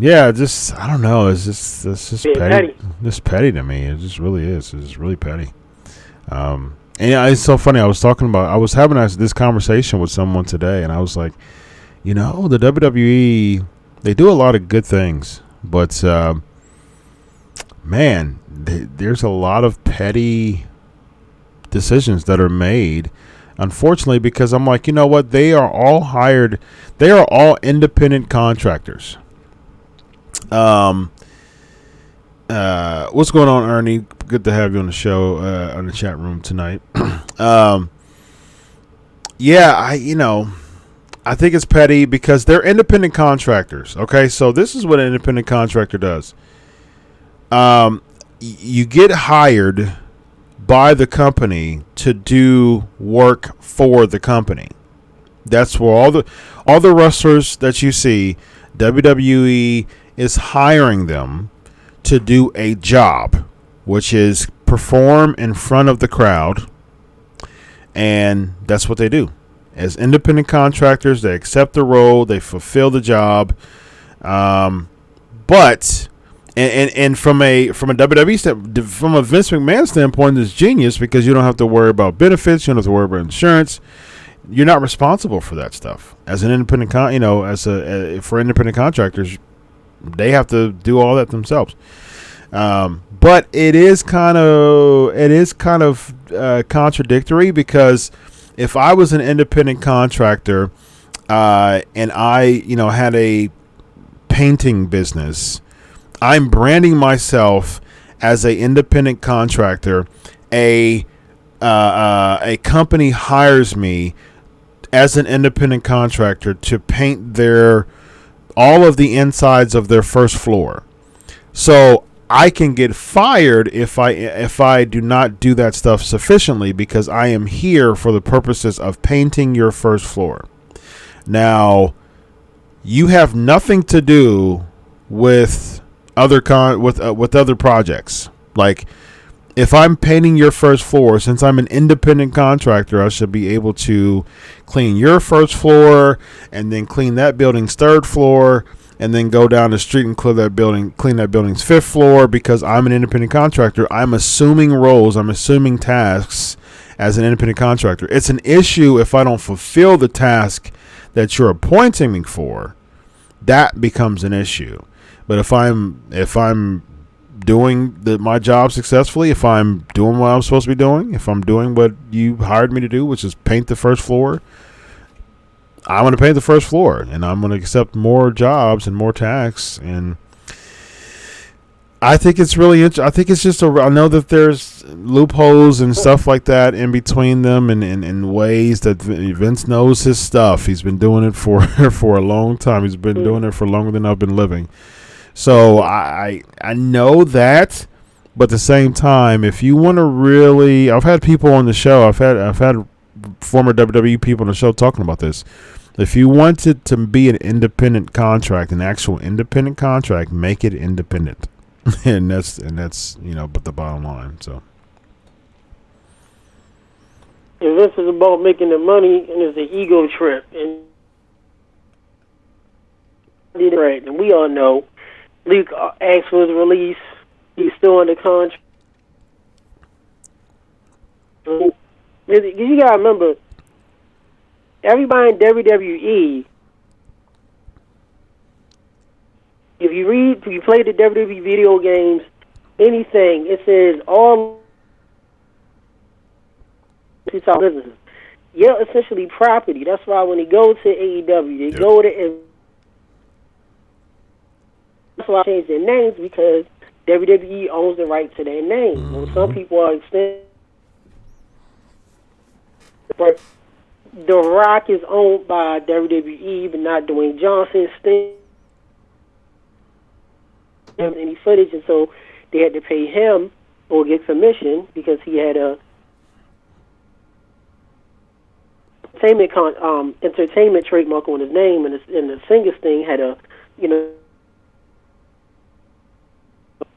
yeah, just I don't know. It's just petty. It's petty to me. It just really is. It's really petty. And yeah, it's so funny. I was having this conversation with someone today, and I was like, you know, the WWE, they do a lot of good things, but man, there's a lot of petty decisions that are made, unfortunately, because I'm like, you know what? They are all hired. They are all independent contractors. What's going on, Ernie? Good to have you on the show, on the chat room tonight. Yeah, I think it's petty because they're independent contractors. Okay, so this is what an independent contractor does. You get hired by the company to do work for the company. That's where all the wrestlers that you see, WWE is hiring them to do a job, which is perform in front of the crowd, and that's what they do. As independent contractors, they accept the role, they fulfill the job, but from a WWE from a Vince McMahon standpoint, it's genius because you don't have to worry about benefits, you don't have to worry about insurance. You're not responsible for that stuff as an independent for independent contractors. They have to do all that themselves. But it is kind of contradictory, because if I was an independent contractor and I had a painting business, I'm branding myself as a independent contractor. A company hires me as an independent contractor to paint all of the insides of their first floor. So I can get fired if I do not do that stuff sufficiently, because I am here for the purposes of painting your first floor. Now, you have nothing to do with other projects. Like, if I'm painting your first floor, since I'm an independent contractor, I should be able to clean your first floor and then clean that building's third floor and then go down the street and clean that building's 5th floor because I'm an independent contractor. I'm assuming roles. I'm assuming tasks as an independent contractor. It's an issue if I don't fulfill the task that you're appointing me for. That becomes an issue. But if I'm doing my job successfully, if I'm doing what I'm supposed to be doing, if I'm doing what you hired me to do, which is paint the 1st floor, I'm going to paint the 1st floor, and I'm going to accept more jobs and more tasks. And I think it's really interesting. I think it's just I know that there's loopholes and stuff like that in between them, and in ways that Vince knows his stuff. He's been doing it for a long time. He's been doing it for longer than I've been living. So I know that, but at the same time, if you want to really, I've had people on the show. I've had former WWE people on the show talking about this. If you want it to be an independent contract, an actual independent contract, make it independent, and that's but the bottom line. So if this is about making the money, and it's an ego trip, and we all know Luke asked for his release. He's still under contract. You gotta remember, everybody in WWE, if you play the WWE video games, anything, it says all businesses. You're essentially property. That's why when they go to AEW, they go to. That's why I changed their names, because WWE owns the right to their name. When some people are extended. But The Rock is owned by WWE, but not Dwayne Johnson. Sting any footage, and so they had to pay him or get commission because he had a entertainment trademark on his name, and the Singers thing had a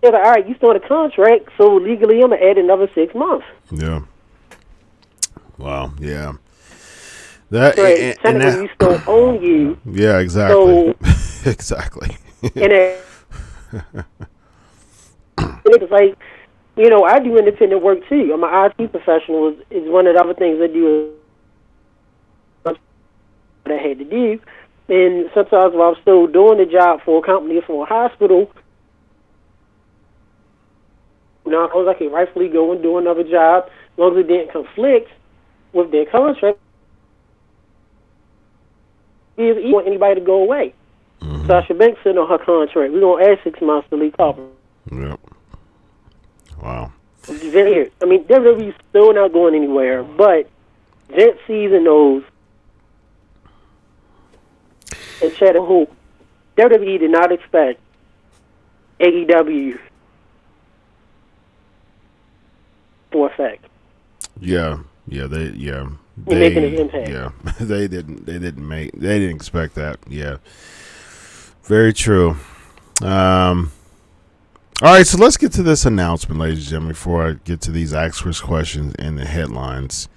they're like, all right, you still in a contract, so legally I'm gonna add another 6 months. Yeah. Wow. Yeah. That right. Technically, you still own you. Yeah. Exactly. So, exactly. And it's like, I do independent work too. I'm an IT professional. Is one of the other things I do. That I had to do, and sometimes while I'm still doing the job for a company or for a hospital. Now, I can rightfully go and do another job as long as it didn't conflict with their contract. You want anybody to go away. Mm-hmm. Sasha Banks sitting on her contract. We're going to add 6 months to Luke Harper. Yep. Wow. WWE's still not going anywhere, but Vince sees and knows. And Chad and who WWE did not expect AEW for effect. They making an impact. Yeah. they didn't expect that. Yeah. Very true. All right, so let's get to this announcement, ladies and gentlemen, before I get to these Ask Chris questions and the headlines.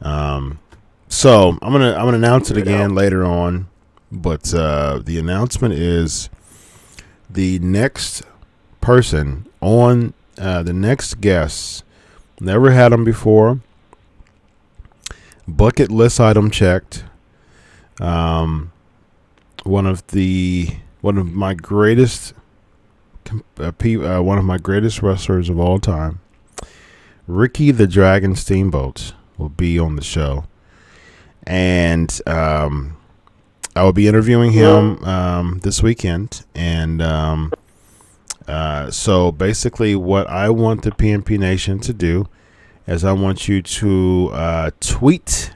So I'm gonna announce it again later on, but the announcement is the next person on the next guest. Never had them before. Bucket list item checked. One of my greatest wrestlers of all time, Ricky the Dragon Steamboat, will be on the show, and I will be interviewing him this weekend. And so basically, what I want the PNP Nation to do is I want you to tweet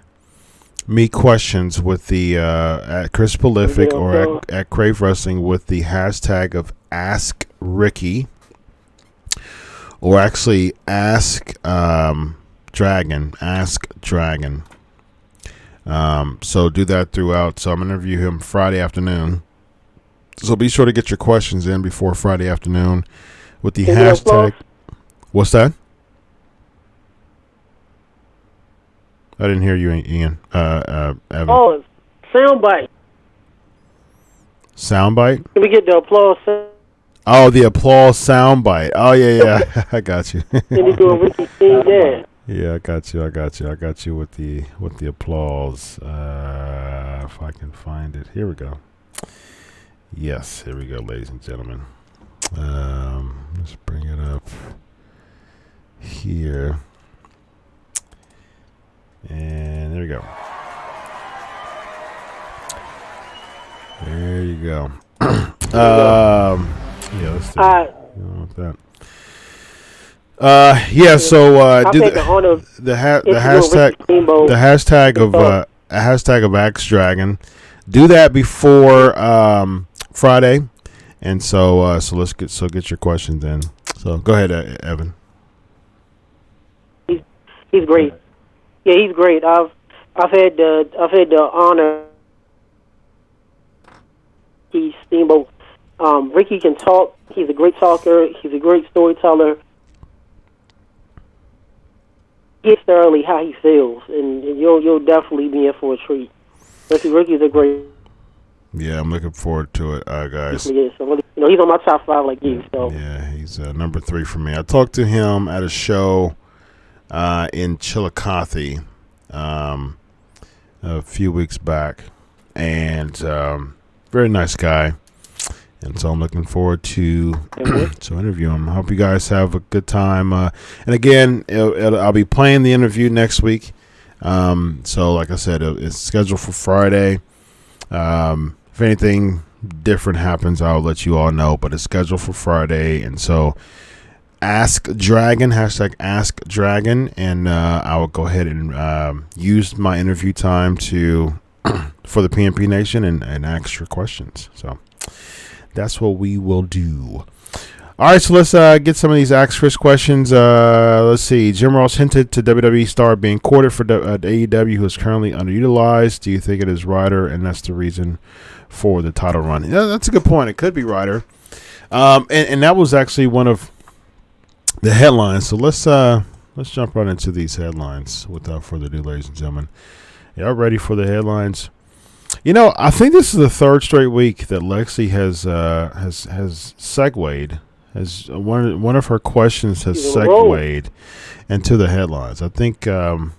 me questions with the at Chris Prolific or at Crave Wrestling with the hashtag of Ask Ricky, or actually Ask Dragon. So do that throughout. So I'm gonna interview him Friday afternoon. So be sure to get your questions in before Friday afternoon with the hashtag. What's that? I didn't hear you, Ian. Evan. Oh, soundbite. Soundbite? Can we get the applause? Oh, the applause soundbite. Oh, yeah. I got you. Can we do a Ricky thing? Yeah. Yeah, I got you with the applause. If I can find it. Here we go. Yes, here we go, ladies and gentlemen. Let's bring it up here. And there we go. There you go. Yeah, let's see. That. Yeah. So do the hashtag of AxeDragon. Do that before Friday, and so get your questions in. So go ahead, Evan. He's great. Yeah, he's great. I've had the honor. He's Steamboat. Ricky can talk. He's a great talker. He's a great storyteller. He gets thoroughly how he feels, and you'll definitely be in for a treat. Ricky's a great. Yeah, I'm looking forward to it, guys. He is. So, he's on my top 5 like you. So yeah, he's number 3 for me. I talked to him at a show in Chillicothe a few weeks back, and very nice guy. And so I'm looking forward to interview him. I hope you guys have a good time. And again, I'll be playing the interview next week. So like I said, it's scheduled for Friday. If anything different happens, I'll let you all know. But it's scheduled for Friday. And so Ask Dragon, hashtag Ask Dragon. And I will go ahead and use my interview time for the PNP Nation and ask your questions. So that's what we will do. All right, so let's get some of these Ask Chris questions. Let's see. Jim Ross hinted to WWE star being courted for AEW, who is currently underutilized. Do you think it is Ryder, and that's the reason for the title run? Yeah, that's a good point. It could be Ryder. And that was actually one of the headlines. So let's jump right into these headlines without further ado, ladies and gentlemen. Y'all ready for the headlines? I think this is the third straight week that Lexi has segued. Has one of her questions has segued into the headlines. I think you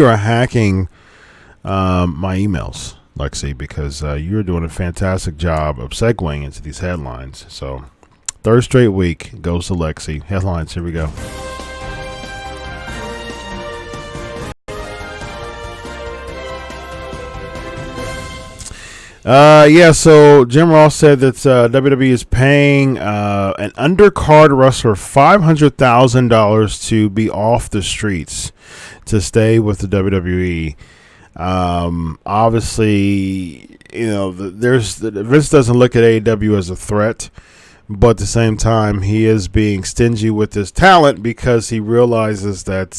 are hacking my emails, Lexi, because you're doing a fantastic job of segueing into these headlines. So third straight week goes to Lexi. Headlines. Here we go. So Jim Ross said that WWE is paying an undercard wrestler $500,000 to be off the streets to stay with the WWE. Obviously, Vince doesn't look at AEW as a threat, but at the same time, he is being stingy with his talent because he realizes that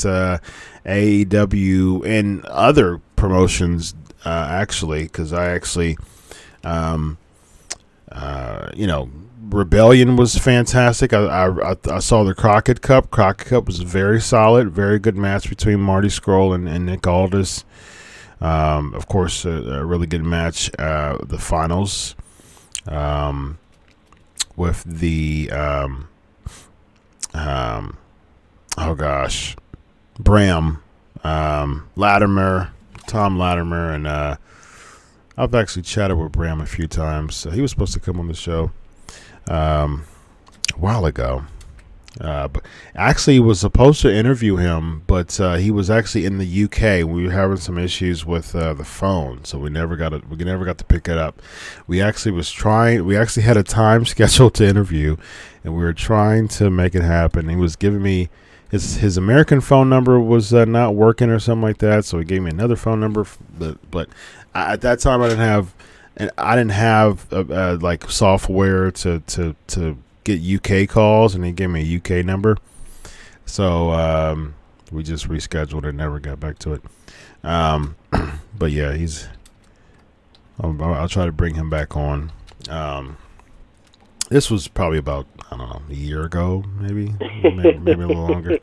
AEW and other promotions, because Rebellion was fantastic. I saw the Crockett Cup. Crockett Cup was very solid, very good match between Marty Scurll and Nick Aldis. Of course, a really good match. The finals with the Bram, Latimer, Tom Latimer, and I've actually chatted with Bram a few times. He was supposed to come on the show a while ago. But actually was supposed to interview him, but he was actually in the UK. We were having some issues with the phone, so we never got to pick it up. We actually had a time scheduled to interview, and we were trying to make it happen. He was giving me his American phone number was not working or something like that, so he gave me another phone number. But at that time, I didn't have like software to get UK calls, and he gave me a UK number. So we just rescheduled and never got back to it. But yeah, I'll try to bring him back on. This was probably about, I don't know, a year ago, maybe a little longer.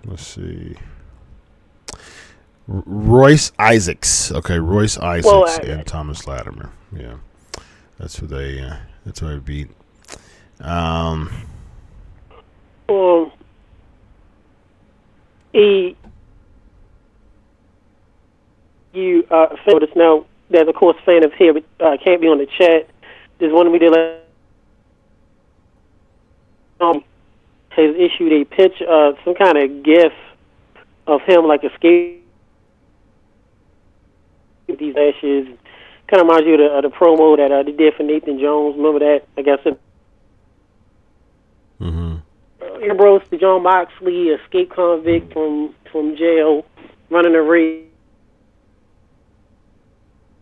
Let's see. Royce Isaacs. Okay, Royce Isaacs Well, and Thomas Latimer. Yeah, that's who they beat. Fan us now. There's of course fan of here, but can't be on the chat. Just wanted me to let has issued a pitch, some kind of gif of him like escaping these ashes. Kind of reminds you of the promo that they did for Nathan Jones. Remember that? I guess it. Ambrose to John Moxley, escape convict from jail, running a raid.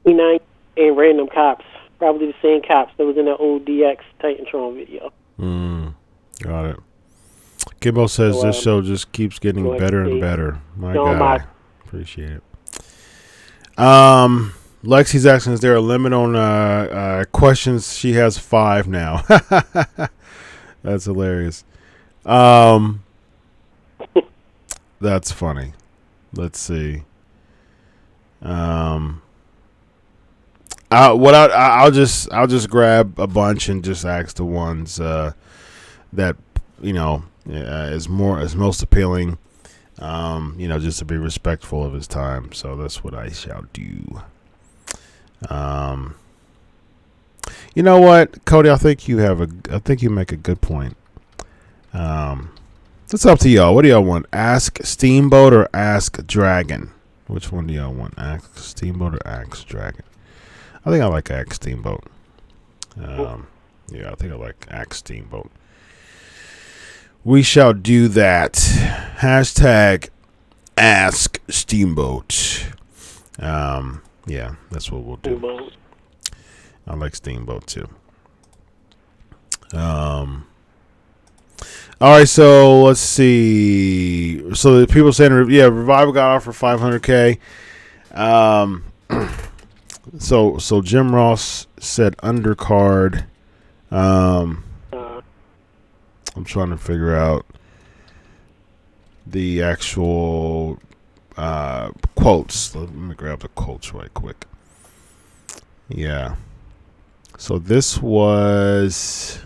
And random cops, probably the same cops that was in that old DX Titantron video. Got it. Kimbo says this show just keeps getting better and better. My God, appreciate it. Lexi's asking, is there a limit on questions? She has 5 now. That's hilarious. That's funny. Let's see. I'll just grab a bunch and just ask the ones that is most appealing. Just to be respectful of his time. So that's what I shall do. You know what, Cody? I think you make a good point. It's up to y'all. What do y'all want? Ask Steamboat or Ask Dragon? Which one do y'all want? Ask Steamboat or Ask Dragon? I think I like Ask Steamboat. I think I like Ask Steamboat. We shall do that. Hashtag Ask Steamboat. Yeah, that's what we'll do. I like Steamboat too. All right, so let's see. So the people saying, Revival got offered $500K. So Jim Ross said undercard. I'm trying to figure out the actual quotes. Let me grab the quotes right quick. Yeah. So this was...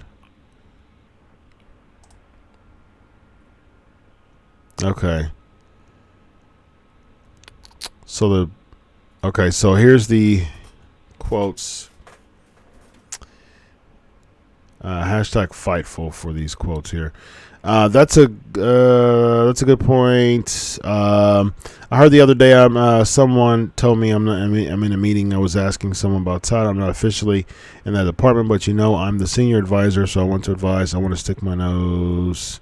Okay. So here's the quotes. Hashtag Fightful for these quotes here. That's a good point. I heard the other day someone told me I'm in a meeting. I was asking someone about title. I'm not officially in that department, but I'm the senior advisor, so I want to advise. I want to stick my nose.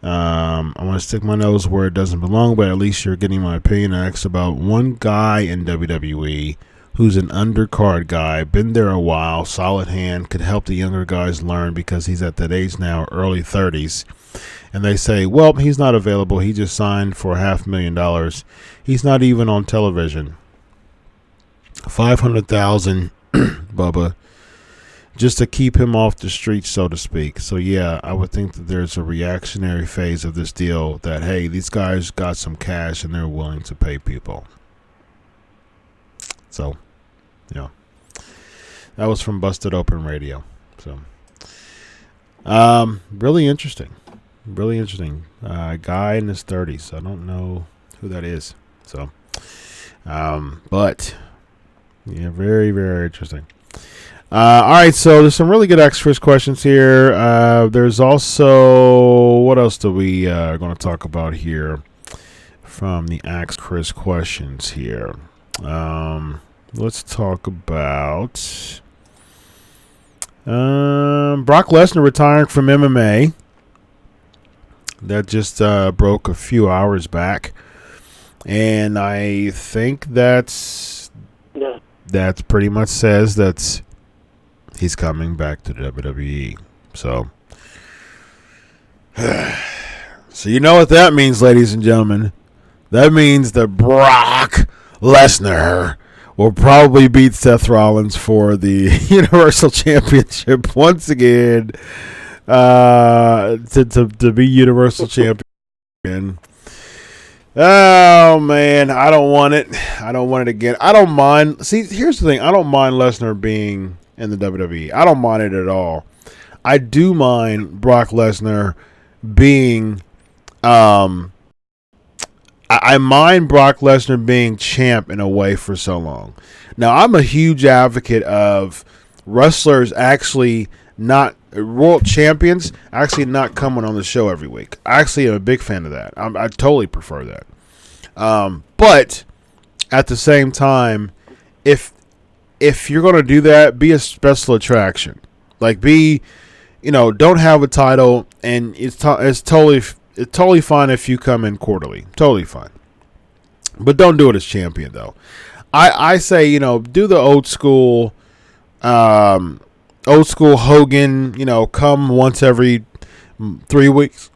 I want to stick my nose where it doesn't belong, but at least you're getting my opinion. I asked about one guy in WWE who's an undercard guy, been there a while, solid hand, could help the younger guys learn because he's at that age now, early 30s. And they say, well, he's not available. He just signed for $500,000. He's not even on television. $500,000, Bubba, just to keep him off the streets, so to speak. So, yeah, I would think that there's a reactionary phase of this deal that, hey, these guys got some cash and they're willing to pay people. So, yeah. That was from Busted Open Radio. So, really interesting. Really interesting. Guy in his 30s. I don't know who that is. So, but, yeah, very, very interesting. All right, so there's some really good Ask Chris questions here. There's also, what else do we going to talk about here from the Ask Chris questions here? Let's talk about Brock Lesnar retiring from MMA. That just broke a few hours back, and I think that pretty much says that he's coming back to the WWE. So you know what that means, ladies and gentlemen. That means that Brock Lesnar will probably beat Seth Rollins for the Universal Championship once again. To be Universal Champion. Oh man, I don't want it. I don't want it again. I don't mind. See, here's the thing. I don't mind Lesnar being in the WWE. I don't mind it at all. I do mind Brock Lesnar being. I mind Brock Lesnar being champ in a way for so long. Now, I'm a huge advocate of wrestlers actually not world champions actually not coming on the show every week. I actually am a big fan of that. I totally prefer that. But at the same time, if you're going to do that, be a special attraction. Like don't have a title, and it's totally fine if you come in quarterly. Totally fine. But don't do it as champion, though. I say, do the old school Hogan, come once every 3 weeks,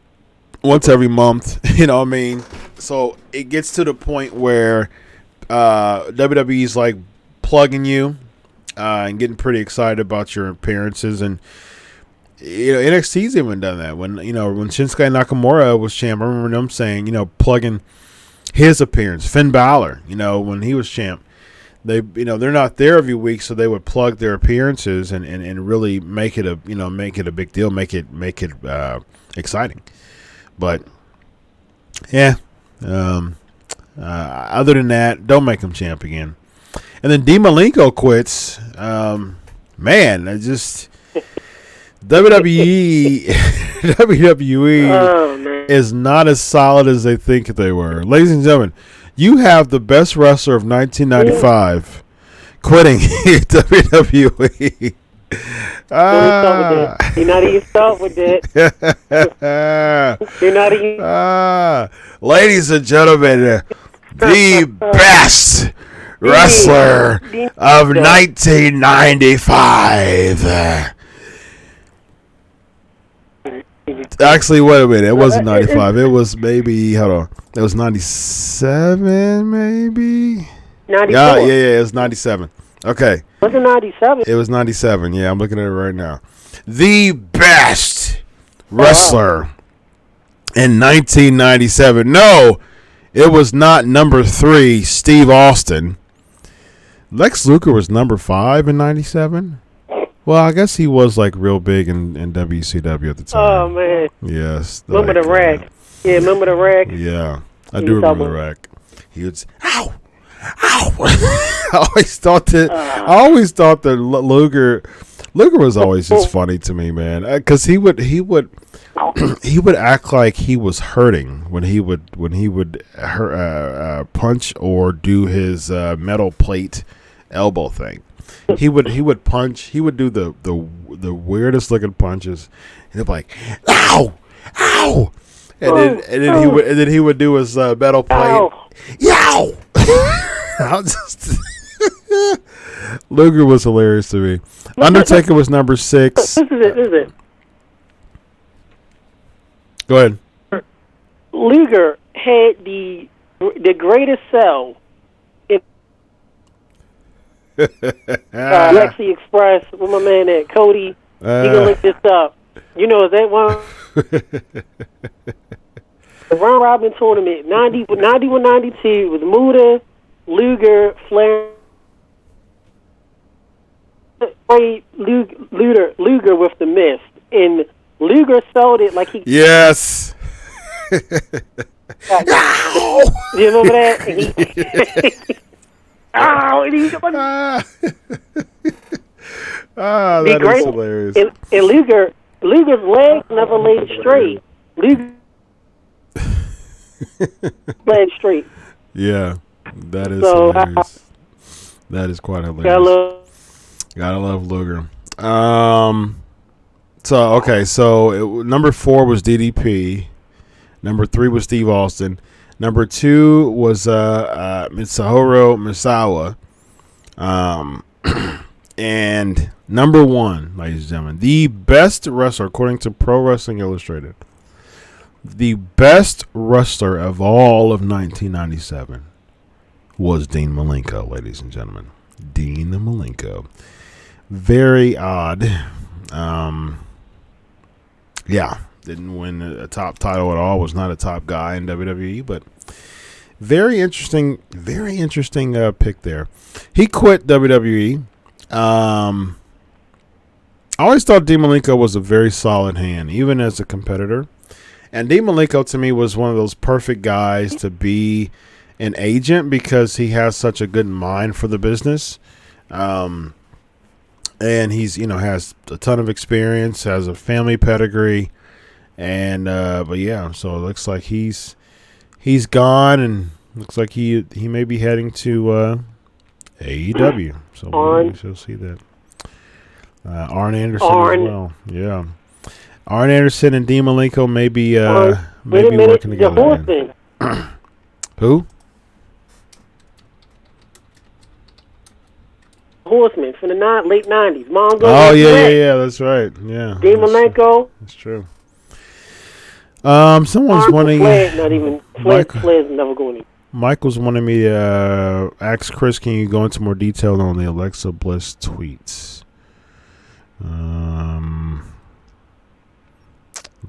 once every month, you know what I mean? So it gets to the point where WWE's like plugging you and getting pretty excited about your appearances. And NXT's even done that. When Shinsuke Nakamura was champ, I remember them saying, plugging his appearance. Finn Balor, when he was champ, they're not there every week, so they would plug their appearances and really make it a big deal, make it exciting. But yeah, other than that, don't make him champ again. And then Malenko quits. Man, I just WWE is not as solid as they think they were. Ladies and gentlemen, you have the best wrestler of 1995 quitting WWE. You're not even start with that. You're not even. Ladies and gentlemen, the best wrestler of 1995. Actually, wait a minute. It wasn't 95. It was maybe, hold on. It was 97, maybe? 94. Yeah, it was 97. Okay. Was it 97? It was 97. Yeah, I'm looking at it right now. The best wrestler in 1997. No, it was not number 3, Steve Austin. Lex Luger was number 5 in 97. Well, I guess he was like real big in WCW at the time. Oh man. Yes. Remember the rack? Yeah, remember the rack? Yeah, I do remember the rack. He would, ow. I always thought that Luger was always just funny to me, man, because he would act like he was hurting when he would punch or do his metal plate elbow thing. He would punch. He would do the weirdest looking punches. And he'd be like, "Ow, ow," and then he would do his metal plate. Yow! Luger was hilarious to me. Undertaker was number 6. This is it. Go ahead. Luger had the greatest sell in Lexi Express with my man at Cody. You can look this up. You know that one? The round robin tournament, 91-92 with Muda, Luger, Flair, Luger with the mist, and Luger sold it like he. Yes. You remember that? That is hilarious. And Luger's legs never laid straight. Luger laid straight. Yeah, that is hilarious. That is quite hilarious. Gotta love Luger. So number 4 was DDP. Number 3 was Steve Austin. Number 2 was Mitsuhiro Misawa. And number 1, ladies and gentlemen, the best wrestler, according to Pro Wrestling Illustrated, the best wrestler of all of 1997 was Dean Malenko, ladies and gentlemen. Dean Malenko. Very odd. Didn't win a top title at all. Was not a top guy in WWE, but Very interesting pick there. He quit WWE. I always thought Dean Malenko was a very solid hand, even as a competitor. And Dean Malenko, to me, was one of those perfect guys to be an agent because he has such a good mind for the business. And he's, has a ton of experience, has a family pedigree. And, but yeah, so it looks like he's gone, and looks like he may be heading to AEW. So we shall see that. Arn Anderson as well. Yeah. Arn Anderson and Dean Malenko may be working together. Who? Horseman from the late 90s. Mongo. Oh, yeah. That's right. Yeah. Dean Malenko. That's true. Someone's wanting. Not even. Flair's never going to. Michael's wanting me to ask Chris, can you go into more detail on the Alexa Bliss tweets?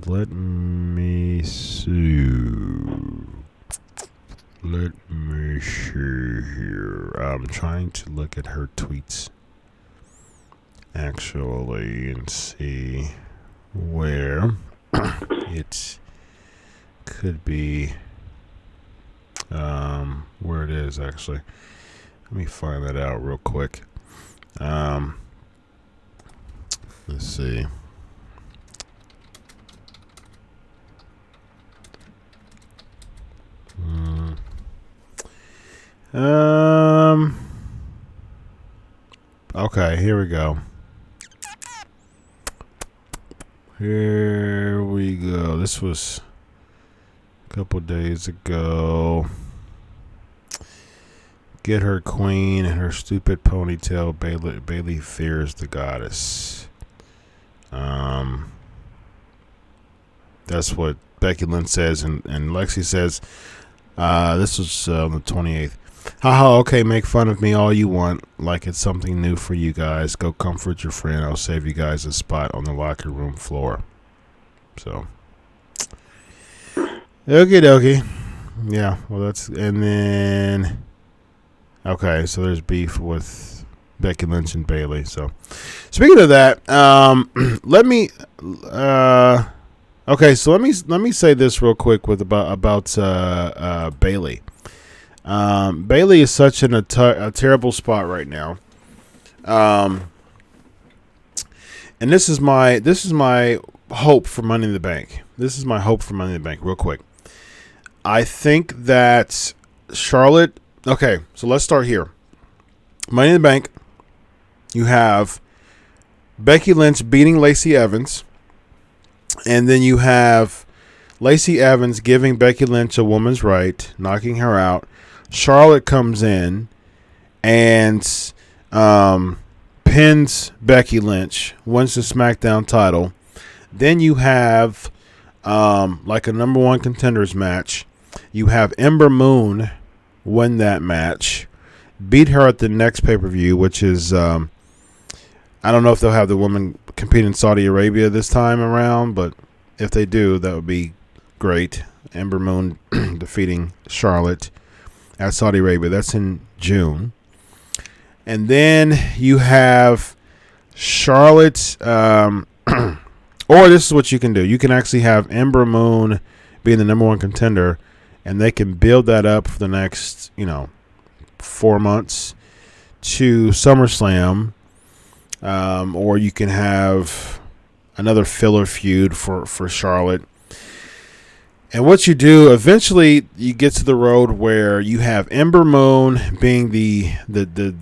Let me see. Let me see here. I'm trying to look at her tweets actually and see where it could be. Where it is actually. Let me find that out real quick. Let's see. Okay, here we go. Here we go. This was a couple days ago. Get her queen and her stupid ponytail. Bailey fears the goddess. That's what Becky Lynch says, and Lexi says, this was on the 28th. Haha, okay, make fun of me all you want, like it's something new for you guys. Go comfort your friend. I'll save you guys a spot on the locker room floor. So, okie dokie. Yeah, well, and then, okay, so there's beef with Becky Lynch and Bailey. So, speaking of that, let me say this real quick about Bailey. Bailey is such in a terrible spot right now. And this is my hope for Money in the Bank. Real quick. I think that Charlotte. Okay, so let's start here. Money in the Bank. You have Becky Lynch beating Lacey Evans, and then you have Lacey Evans giving Becky Lynch a woman's right, knocking her out. Charlotte comes in and pins Becky Lynch, wins the SmackDown title. Then you have like a number one contenders match. You have Ember Moon win that match, beat her at the next pay-per-view, which is I don't know if they'll have the woman compete in Saudi Arabia this time around, but if they do, that would be great. Ember Moon defeating Charlotte at Saudi Arabia. That's in June. And then you have Charlotte, or this is what you can do. You can actually have Ember Moon being the number one contender, and they can build that up for the next, 4 months to SummerSlam. Or you can have another filler feud for Charlotte. And what you do, eventually you get to the road where you have Ember Moon being the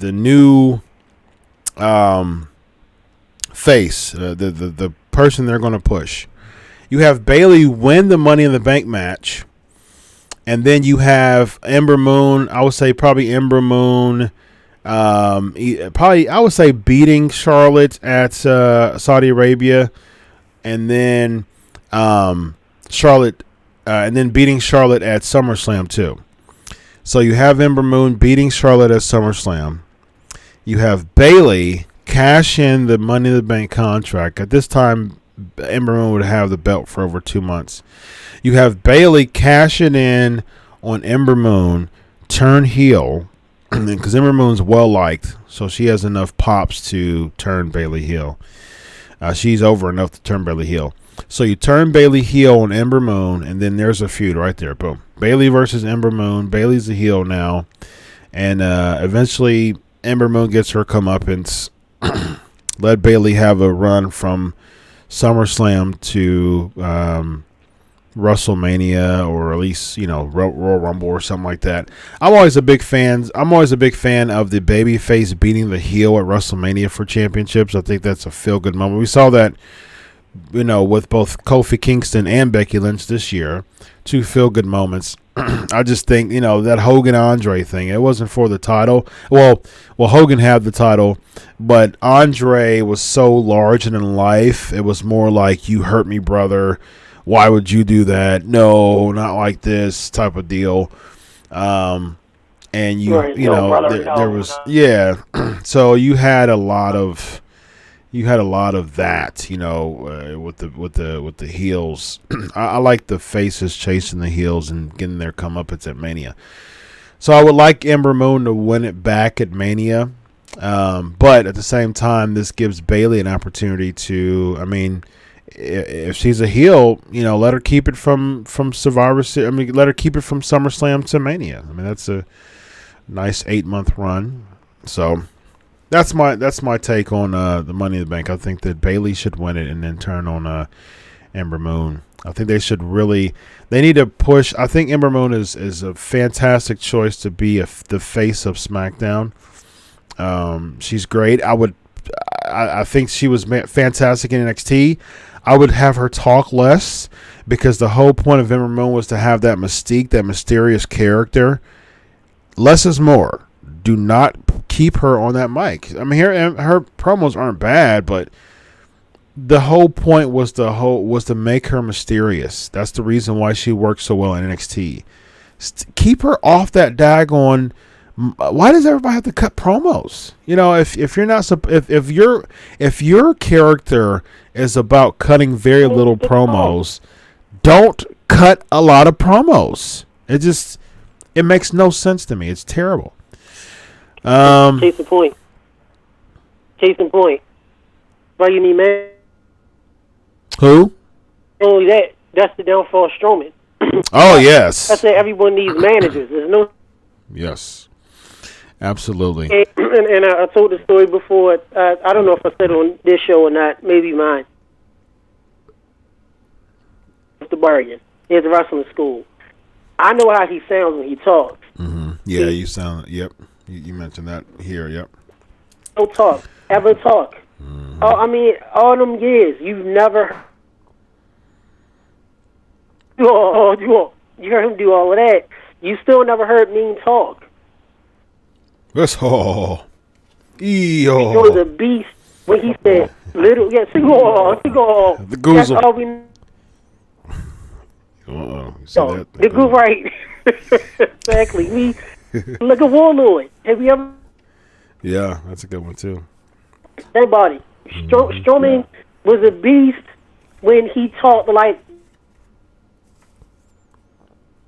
new face, the person they're going to push. You have Bailey win the Money in the Bank match. And then you have Ember Moon, I would say probably Ember Moon, I would say beating Charlotte at Saudi Arabia. And then Charlotte... and then beating Charlotte at SummerSlam too. So you have Ember Moon beating Charlotte at SummerSlam. You have Bailey cash in the Money in the Bank contract. At this time, Ember Moon would have the belt for over 2 months. You have Bailey cashing in on Ember Moon, turn heel, because Ember Moon's well liked, so she has enough pops to turn Bayley heel. She's over enough to turn Bayley heel. So you turn Bayley heel on Ember Moon, and then there's a feud right there. Boom. Bayley versus Ember Moon. Bayley's the heel now. And eventually Ember Moon gets her comeuppance. Let Bayley have a run from SummerSlam to WrestleMania, or at least, Royal Rumble or something like that. I'm always a big fan of the babyface beating the heel at WrestleMania for championships. I think that's a feel-good moment. We saw that, with both Kofi Kingston and Becky Lynch this year. Two feel-good moments. I just think, that Hogan-Andre thing, it wasn't for the title. Well, Hogan had the title, but Andre was so large and in life, it was more like, you hurt me, brother. Why would you do that? No, not like this type of deal. And there was, yeah. So you had a lot of that, with the heels. I like the faces chasing the heels and getting their comeuppance at Mania. So I would like Ember Moon to win it back at Mania. But at the same time, this gives Bayley an opportunity to, if she's a heel, let her keep it from Survivor Series. Let her keep it from SummerSlam to Mania. That's a nice 8-month run. So that's my take on the Money in the Bank. I think that Bayley should win it and then turn on Ember Moon. I think they need to push. I think Ember Moon is a fantastic choice to be the face of SmackDown. She's great. I think she was fantastic in NXT. I would have her talk less, because the whole point of Ember Moon was to have that mystique, that mysterious character. Less is more. Do not keep her on that mic. Her promos aren't bad, but the whole point was to make her mysterious. That's the reason why she works so well in NXT. Keep her off that daggone. Why does everybody have to cut promos? If you're not, if your character is about cutting very little promos, don't cut a lot of promos. It makes no sense to me. It's terrible. Case in point. Why you need man? Who? Only that's the downfall of Strowman. Oh, yes. I said everyone needs managers. There's no. Yes. Absolutely. And I told the story before. I don't know if I said it on this show or not. Maybe mine. The bargain. He has a wrestling school. I know how he sounds when he talks. Mm-hmm. Yeah, you sound. Yep. You mentioned that here. Yep. No talk. Ever talk. Mm-hmm. All them years, you've never. You heard him do all of that. You still never heard Mean talk. That's He was a beast when he said little. Yeah, cigar. The goozle. That's all we. The goo, right? Exactly. Me, like a warlord. Have you ever? Yeah, that's a good one too. Everybody. Strowman was a beast when he talked like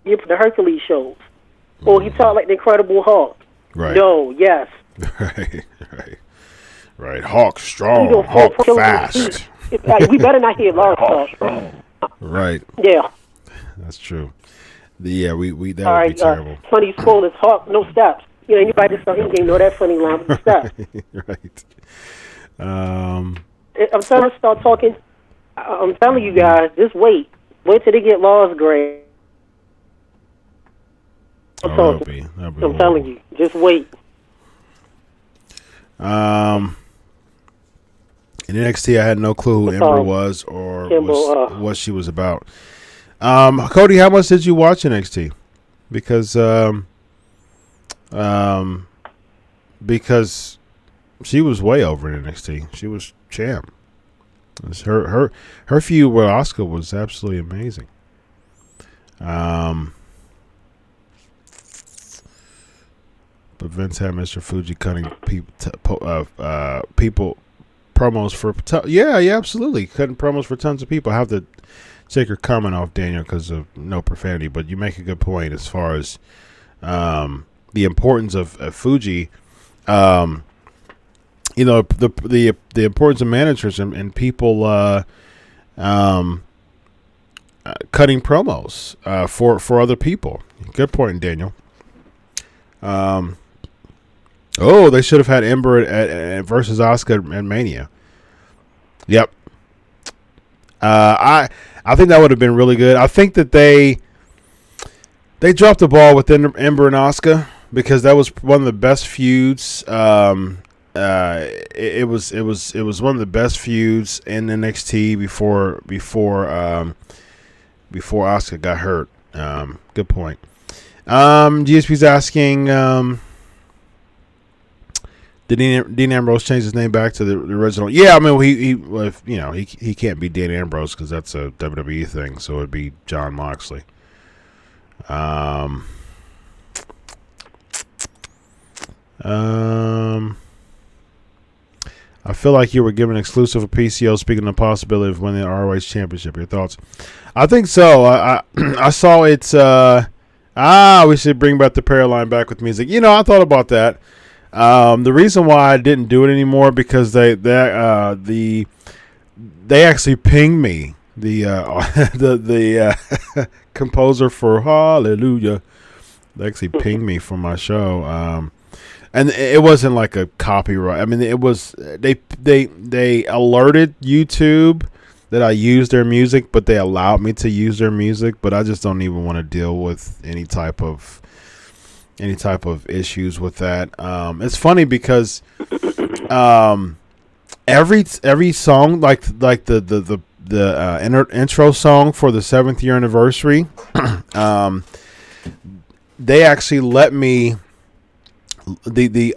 the Hercules shows, or he talked like the Incredible Hulk. Right. No. Yes. Right. Hawk strong. Hawk fast. We better not hear Lars talk. Right. Yeah. That's true. We that all would right, be terrible. Funny spoilers. Hawk, no steps. Anybody that saw him game know that funny line with steps. Right. I'm trying to start talking. I'm telling you guys, just wait. Wait till they get Lars grade. That'll be I'm telling you, just wait. In NXT, I had no clue who Ember was or what she was about. Cody, how much did you watch NXT? Because she was way over in NXT. She was champ. Her feud with Asuka was absolutely amazing. But Vince had Mr. Fuji cutting people promos for absolutely cutting promos for tons of people. I have to take your comment off, Daniel, because of no profanity, but you make a good point as far as the importance of Fuji. The importance of managers and people cutting promos for other people. Good point, Daniel. They should have had Ember at versus Asuka at Mania. Yep. I think that would have been really good. I think that they dropped the ball with Ember and Asuka because that was one of the best feuds. It was one of the best feuds in NXT before Asuka got hurt. Good point. GSP's asking, did Dean Ambrose change his name back to the original? Yeah, I mean, he can't be Dean Ambrose because that's a WWE thing, so it'd be John Moxley. I feel like you were given exclusive of PCO. Speaking of the possibility of winning the ROH Championship, your thoughts? I think so. I saw it's. We should bring back the Paraline back with music. I thought about that. The reason why I didn't do it anymore because they actually pinged me. The composer for Hallelujah. They actually pinged me for my show. And it wasn't like a copyright. I mean, it was they alerted YouTube that I used their music, but they allowed me to use their music. But I just don't even want to deal with any type of issues with that. It's funny because every song, like the intro song for the 7th year anniversary, they actually let me. The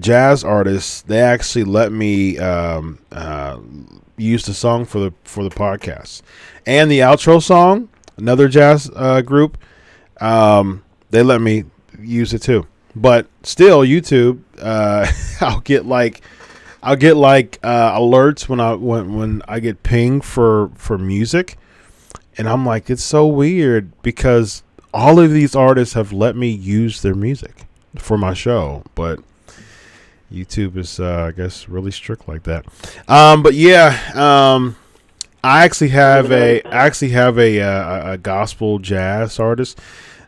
jazz artists, they actually let me use the song for the podcast, and the outro song, another jazz group, they let me use it too. But still, YouTube, I'll get alerts when I get pinged for music, and I'm like, it's so weird because all of these artists have let me use their music for my show, but YouTube is, I guess, really strict like that. But yeah, I actually have a gospel jazz artist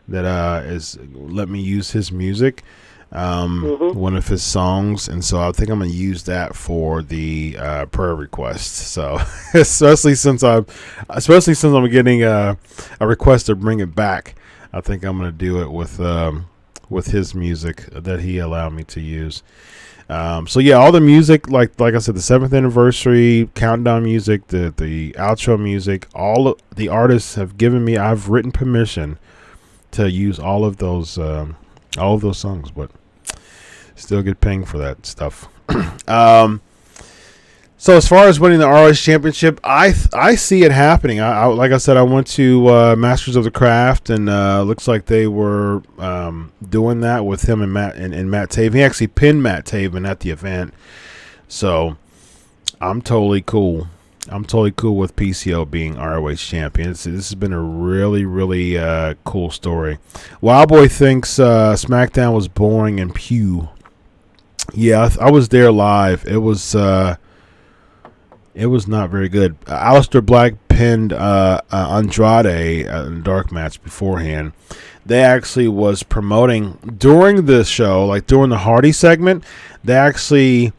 that is let me use his music, one of his songs, and so I think I'm gonna use that for the prayer requests. So especially since I'm getting a request to bring it back. I think I'm going to do it with his music that he allowed me to use. So yeah, all the music, like I said, the 7th anniversary countdown music, the outro music, all the artists have given me. I've written permission to use all of those songs, but still get pinged for that stuff. So as far as winning the ROH Championship, I see it happening. I like I said, I went to Masters of the Craft, and looks like they were doing that with him and Matt Taven. He actually pinned Matt Taven at the event, so I'm totally cool. I'm totally cool with PCO being ROH champion. This has been a really, really cool story. Wildboy thinks SmackDown was boring and pew. Yeah, I was there live. It was not very good. Aleister Black pinned Andrade in a dark match beforehand. They actually was promoting during the show, like during the Hardy segment, they actually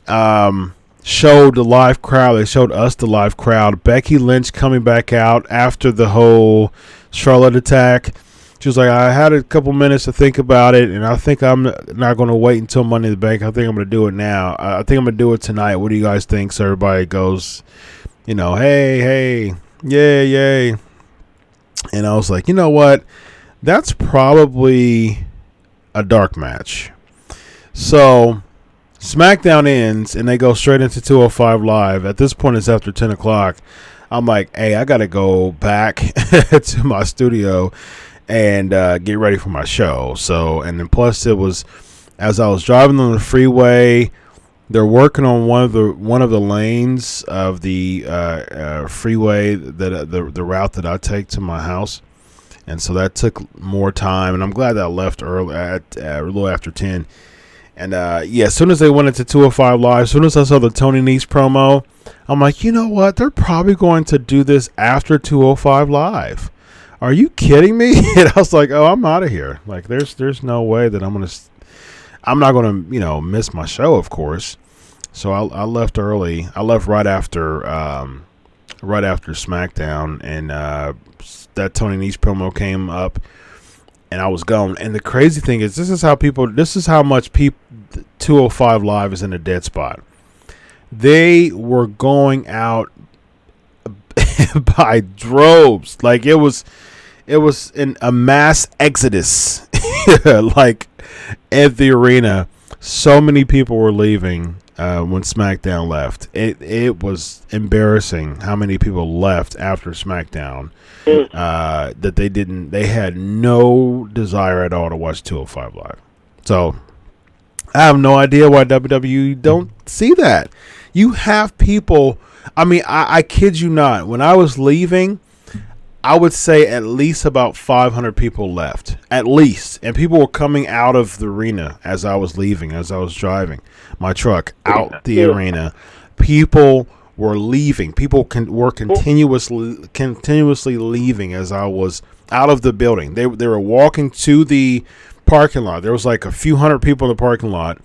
showed the live crowd. They showed us the live crowd. Becky Lynch coming back out after the whole Charlotte attack. She was like, I had a couple minutes to think about it, and I think I'm not going to wait until Money in the Bank. I think I'm going to do it now. I think I'm going to do it tonight. What do you guys think? So everybody goes, hey, yay. And I was like, you know what? That's probably a dark match. So SmackDown ends, and they go straight into 205 Live. At this point, it's after 10 o'clock. I'm like, hey, I got to go back to my studio and get ready for my show. So, and then plus it was, as I was driving on the freeway, They're working on one of the lanes of the freeway that the route that I take to my house, and so that took more time. And I'm glad that I left early at a little after 10. And as soon as they went into 205 Live, as soon as I saw the Tony Nese promo, I'm like, you know what? They're probably going to do this after 205 Live. Are you kidding me? And I was like, oh, I'm out of here. Like, there's no way that I'm not gonna miss my show, of course. So I left early. I left right after SmackDown, and that Tony Nese promo came up, and I was gone. And the crazy thing is, this is how much 205 Live is in a dead spot. They were going out by droves. Like, it was a mass exodus. Like, at the arena, so many people were leaving when SmackDown left. It was embarrassing how many people left after SmackDown. That they had no desire at all to watch 205 Live. So I have no idea why WWE don't see that. You have people. I mean, I kid you not. When I was leaving, I would say at least about 500 people left, at least, and people were coming out of the arena as I was leaving, as I was driving my truck out the arena. People were leaving. People were continuously leaving as I was out of the building. They were walking to the parking lot. There was like a few hundred people in the parking lot,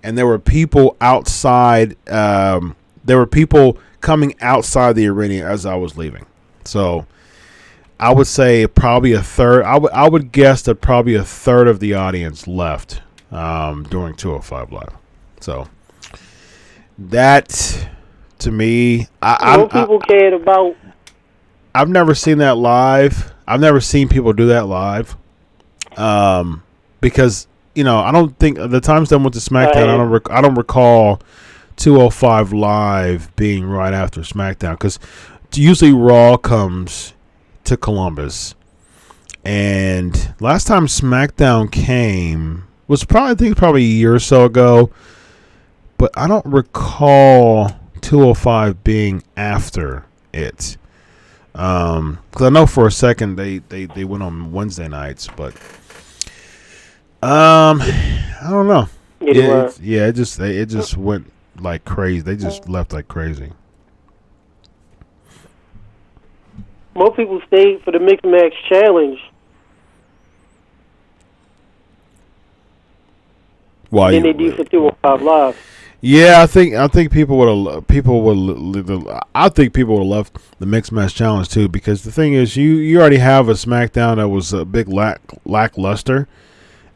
and there were people outside. There were people coming outside the arena as I was leaving. So I would say probably a third. I would guess that probably a third of the audience left during 205 Live. So that, to me, people cared about. I've never seen that live. I've never seen people do that live. Because I don't think the times that I went to SmackDown, I don't recall 205 Live being right after SmackDown, because usually Raw comes to Columbus, and last time SmackDown came was probably a year or so ago, but I don't recall 205 being after it. Because I know for a second they went on Wednesday nights, but I don't know. It just went like crazy. They just left like crazy. Most people stayed for the Mixed Match Challenge. Why? Than they do for 205 Live. Yeah, I think people would have left the Mixed Match Challenge too, because the thing is, you already have a SmackDown that was a big lackluster,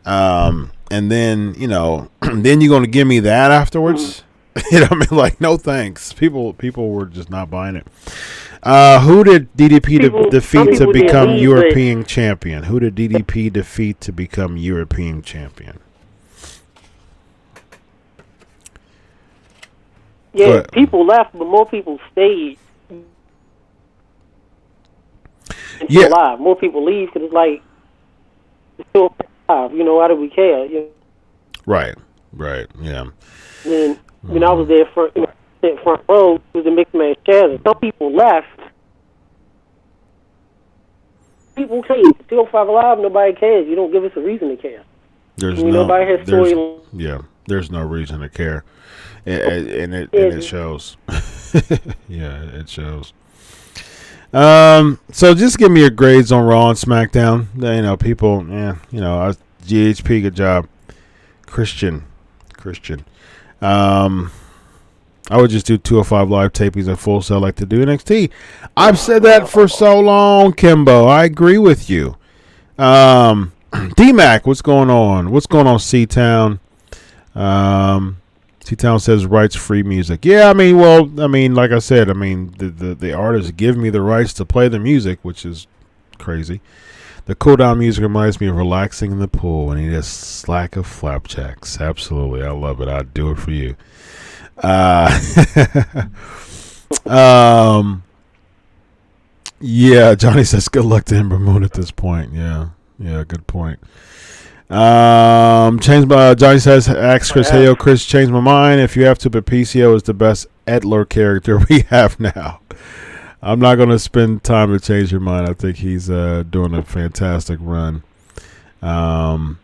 and then then you're gonna give me that afterwards. I mean, like, no thanks. People were just not buying it. Who did DDP defeat to become European champion? Who did DDP defeat to become European champion? Yeah, people left, but more people stayed. Yeah, live. More people leave because it's like it's still live. Why do we care? Right, yeah. And when I was there front row, it was a Mixed Match Challenge. Some people left. People came. 205 Live, nobody cares. You don't give us a reason to care. Nobody has story. Yeah, there's no reason to care. And it shows. Yeah, it shows. So just give me your grades on Raw and SmackDown. People, GHP, good job. Christian. I would just do 205 Live tapings at Full Sail like to do NXT. I've said that for so long, Kimbo. I agree with you. D-Mac, what's going on? What's going on, C-Town? C-Town says rights-free music. Yeah, like I said, the artists give me the rights to play the music, which is crazy. The cool-down music reminds me of relaxing in the pool and eat a slack of flapjacks. Absolutely. I love it. I'd do it for you. Yeah, Johnny says good luck to Ember Moon at this point. Yeah, good point. Johnny says, ask Chris, hey, yo, Chris, change my mind. If you have to, but PCO is the best Edler character we have now. I'm not going to spend time to change your mind. I think he's doing a fantastic run. All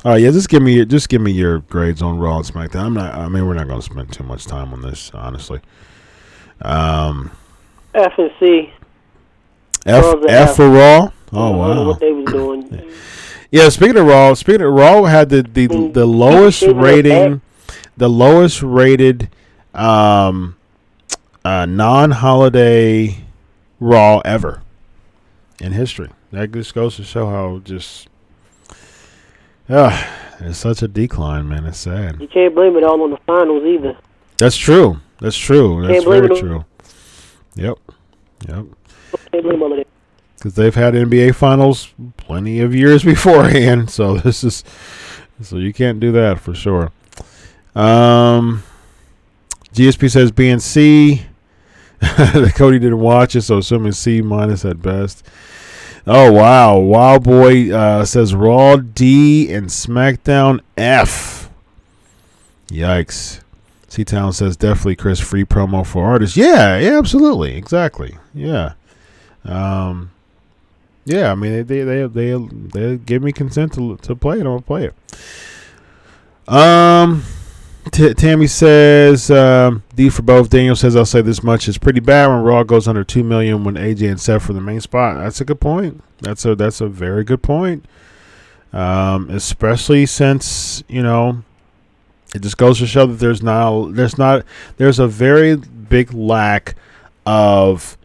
right, yeah, just give me your grades on Raw and SmackDown. We're not going to spend too much time on this, honestly. F and C. F for Raw. Oh wow. What they was doing. Yeah, speaking of Raw had the lowest rating, the lowest rated non-holiday Raw ever in history. That just goes to show how just it's such a decline, man. It's sad. You can't blame it all on the finals either. That's true. That's very true. Yep. Can't blame all of it. Because they've had NBA finals plenty of years beforehand, so you can't do that for sure. GSP says B and C. Cody didn't watch it, so assuming C minus at best. Oh wow, Wild Boy says Raw D and SmackDown F. Yikes. C-Town says definitely Chris free promo for artists. Yeah, absolutely, exactly. Yeah. Yeah, I mean they give me consent to play it. I'm gonna play it. Tammy says D for both. Daniel says I'll say this much: it's pretty bad when Raw goes under 2 million when AJ and Seth for the main spot. That's a good point. That's a very good point. Especially since it just goes to show that there's a very big lack of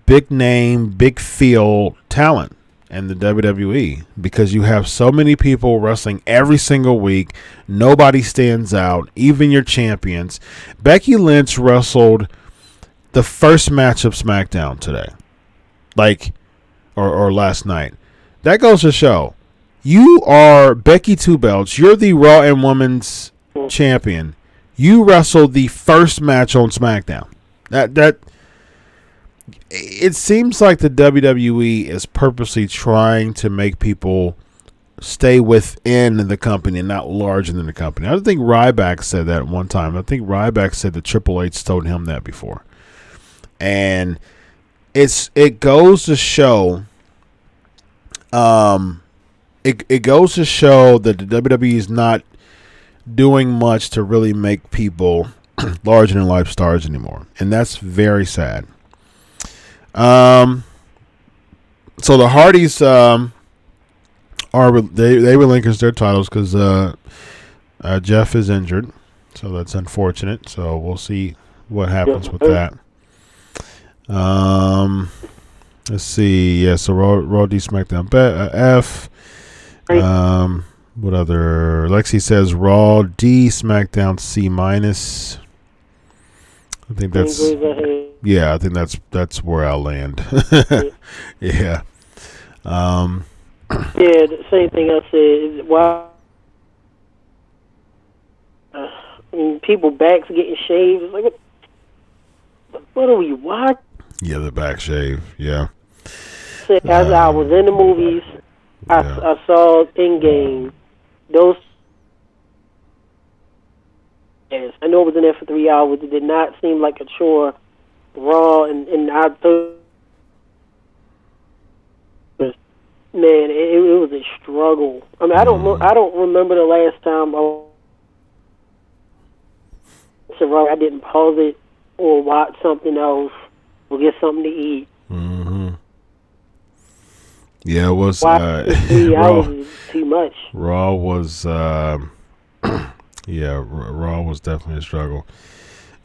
big name, big feel talent in the WWE because you have so many people wrestling every single week. Nobody stands out, even your champions. Becky Lynch wrestled the first match of SmackDown today, or last night. That goes to show you are Becky Two Belts. You're the Raw and Women's champion. You wrestled the first match on SmackDown. That it seems like the WWE is purposely trying to make people stay within the company and not larger than the company. I think Ryback said that one time. I think Ryback said that Triple H told him that before. And it goes to show it goes to show that the WWE is not doing much to really make people larger than life stars anymore. And that's very sad. So the Hardys they relinquished their titles because Jeff is injured, so that's unfortunate. So we'll see what happens with that. Let's see. Yeah, so Raw D SmackDown F. What other? Lexi says Raw D SmackDown C minus. I think that's. Yeah, I think that's where I'll land. Yeah. Yeah, the same thing I said. Why? I mean, people backs getting shaved. It's like, what are we watching? Yeah, the back shave. Yeah. As I was in the movies, I saw in-game. Those. Yes, I know it was in there for 3 hours. It did not seem like a chore. Raw and I thought, man, it was a struggle. I mean, I don't remember the last time I didn't pause it or watch something else or get something to eat. Mm-hmm. Yeah, it was 3 hours too much. Raw was Raw was definitely a struggle.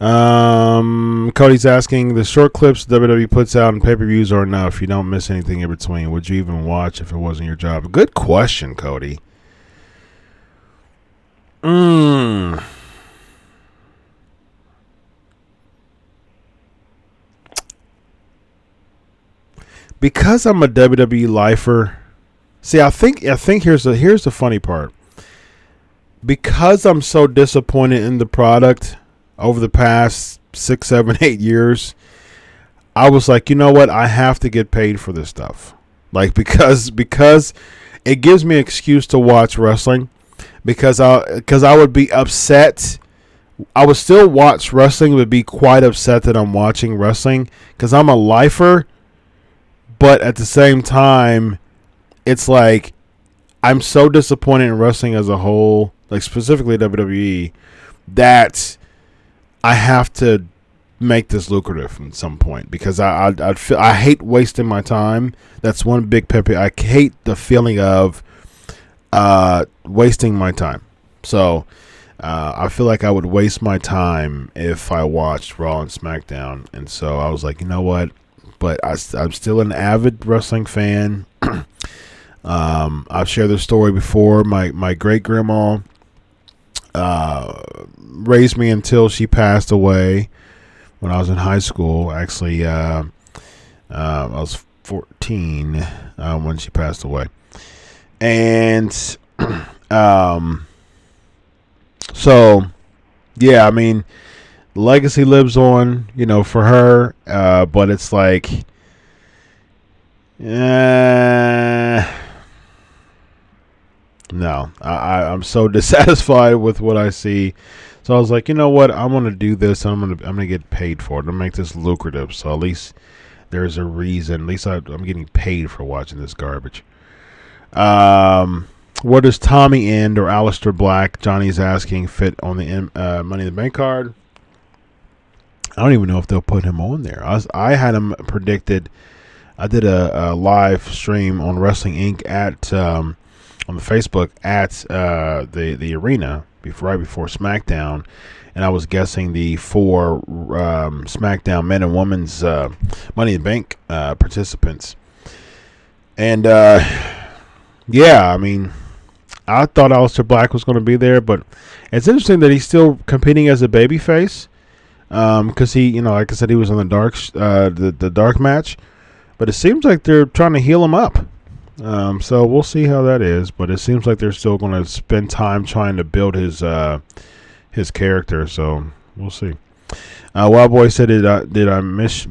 Cody's asking, the short clips WWE puts out in pay-per-views are enough. You don't miss anything in between. Would you even watch if it wasn't your job? Good question, Cody. Because I'm a WWE lifer. See, I think here's the funny part. Because I'm so disappointed in the product over the past 6, 7, 8 years, I was like, you know what? I have to get paid for this stuff. Because it gives me an excuse to watch wrestling because I would be upset. I would still watch wrestling, but be quite upset that I'm watching wrestling because I'm a lifer. But at the same time, it's like I'm so disappointed in wrestling as a whole, like specifically WWE, that I have to make this lucrative at some point because I hate wasting my time. That's one big pet peeve. I hate the feeling of wasting my time. So I feel like I would waste my time if I watched Raw and SmackDown. And so I was like, you know what? But I'm still an avid wrestling fan. I've shared this story before. My great grandma raised me until she passed away when I was in high school. Actually, I was 14 when she passed away, and so yeah, I mean, legacy lives on, for her. But it's like, no, I'm so dissatisfied with what I see. So I was like, you know what? I'm gonna do this. I'm gonna get paid for it. I'm gonna make this lucrative. So at least there's a reason. At least I'm getting paid for watching this garbage. Where does Tommy End or Aleister Black, Johnny's asking, fit on the Money in the Bank card? I don't even know if they'll put him on there. I had him predicted. I did a live stream on Wrestling Inc. at on the Facebook at the arena right before SmackDown, and I was guessing the 4 SmackDown men and women's Money in the Bank participants. And yeah, I mean, I thought Aleister Black was going to be there, but it's interesting that he's still competing as a babyface because he, like I said, he was on the dark match, but it seems like they're trying to heal him up. So we'll see how that is, but it seems like they're still going to spend time trying to build his character. So we'll see. Wild Boy said, "Did I miss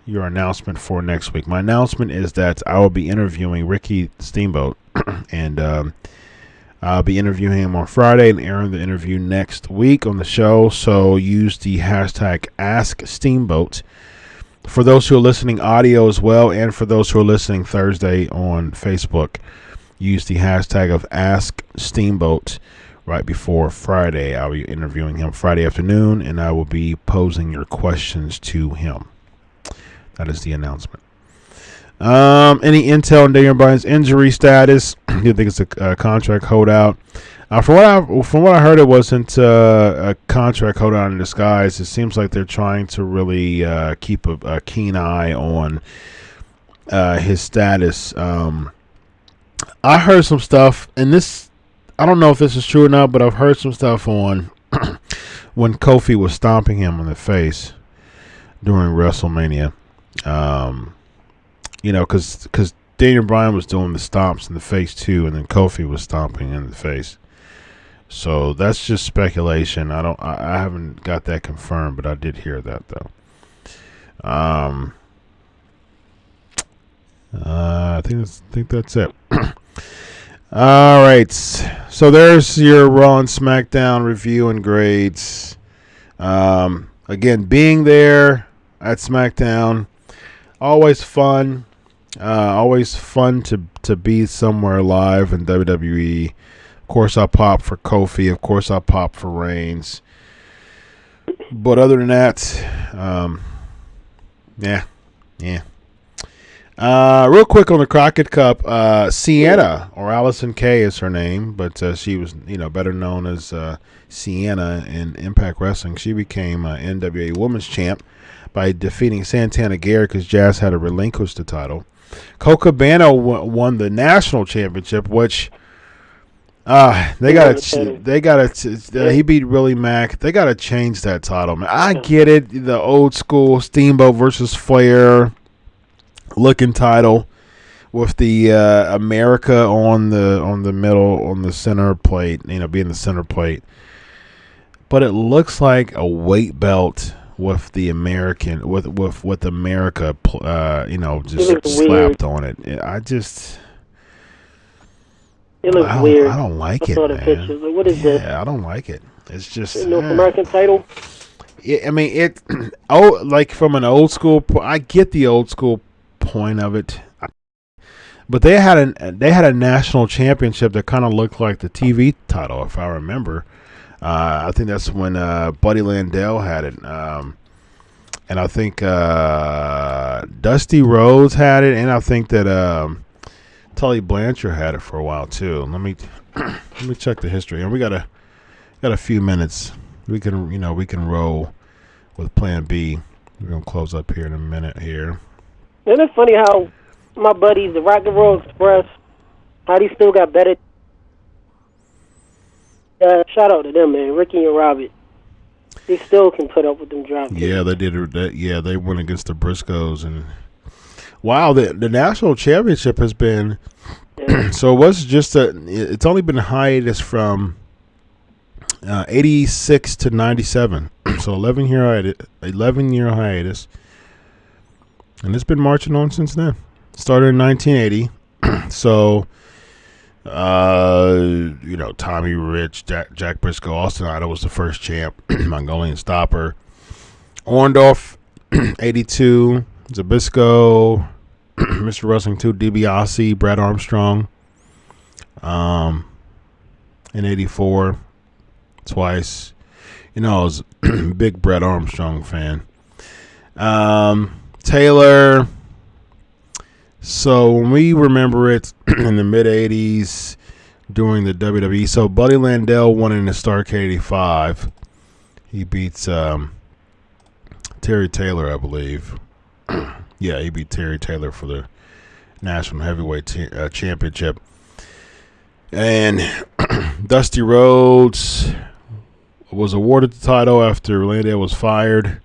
your announcement for next week?" My announcement is that I will be interviewing Ricky Steamboat, and I'll be interviewing him on Friday and airing the interview next week on the show. So use the hashtag #AskSteamboat. For those who are listening audio as well, and for those who are listening Thursday on Facebook, use the hashtag of Ask Steamboat right before Friday. I'll be interviewing him Friday afternoon, and I will be posing your questions to him. That is the announcement. Any intel on Daniel Bryan's injury status? You think it's a contract holdout? From what I heard, it wasn't a contract holdout in disguise. It seems like they're trying to really keep a keen eye on his status. I heard some stuff, and this, I don't know if this is true or not, but I've heard some stuff on when Kofi was stomping him on the face during WrestleMania. Because Daniel Bryan was doing the stomps in the face too, and then Kofi was stomping in the face. So that's just speculation. I haven't got that confirmed, but I did hear that though. I think that's it. All right. So there's your Raw and SmackDown review and grades. Again, being there at SmackDown, always fun. Always fun to be somewhere live in WWE. Of course, I pop for Kofi. Of course, I pop for Reigns. But other than that, yeah. Real quick on the Crockett Cup, Sienna, or Allison Kay is her name, but she was, better known as Sienna in Impact Wrestling. She became NWA Women's Champ by defeating Santana Garrett because Jazz had to relinquish the title. Colt Cabana won the national championship, which he beat Willie Mack. They gotta change that title, man. I get it, the old school Steamboat versus Flair looking title with the America on the middle, on the center plate, being the center plate. But it looks like a weight belt with the American, with America, just slapped on it. It looks weird. I don't like I it, saw the man. pictures. Like, what is this? Yeah, I don't like it. It's just The North American title? I mean, it. Oh, like from an old school. I get the old school point of it, but they had a national championship that kind of looked like the TV title, if I remember. I think that's when Buddy Landell had it, and I think Dusty Rhodes had it, and I think that Tully Blanchard had it for a while too. Let me check the history, and we got a few minutes. We can roll with Plan B. We're gonna close up here in a minute here. Isn't it funny how my buddies, the Rock and Roll Express, how they still got better? Shout out to them, man. Ricky and Robert. They still can put up with them drop kicks. Yeah, they did. Yeah, they went against the Briscoes, and wow, the national championship has been. Yeah. So it was just it's only been hiatus from 86 to 97. So 11-year hiatus, and it's been marching on since then. Started in 1980. So Tommy Rich, Jack Briscoe, Austin Idol was the first champ. Mongolian Stopper, Orndorff, 82, Zbyszko, Mr. Wrestling 2, DiBiase, Brad Armstrong, in 84, twice. I was a big Brad Armstrong fan. Taylor. So when we remember it in the mid 80s during the WWE, so Buddy Landell won in the Starrcade 85. He beats Terry Taylor, I believe. Yeah, he beat Terry Taylor for the National Heavyweight Championship. And Dusty Rhodes was awarded the title after Landell was fired.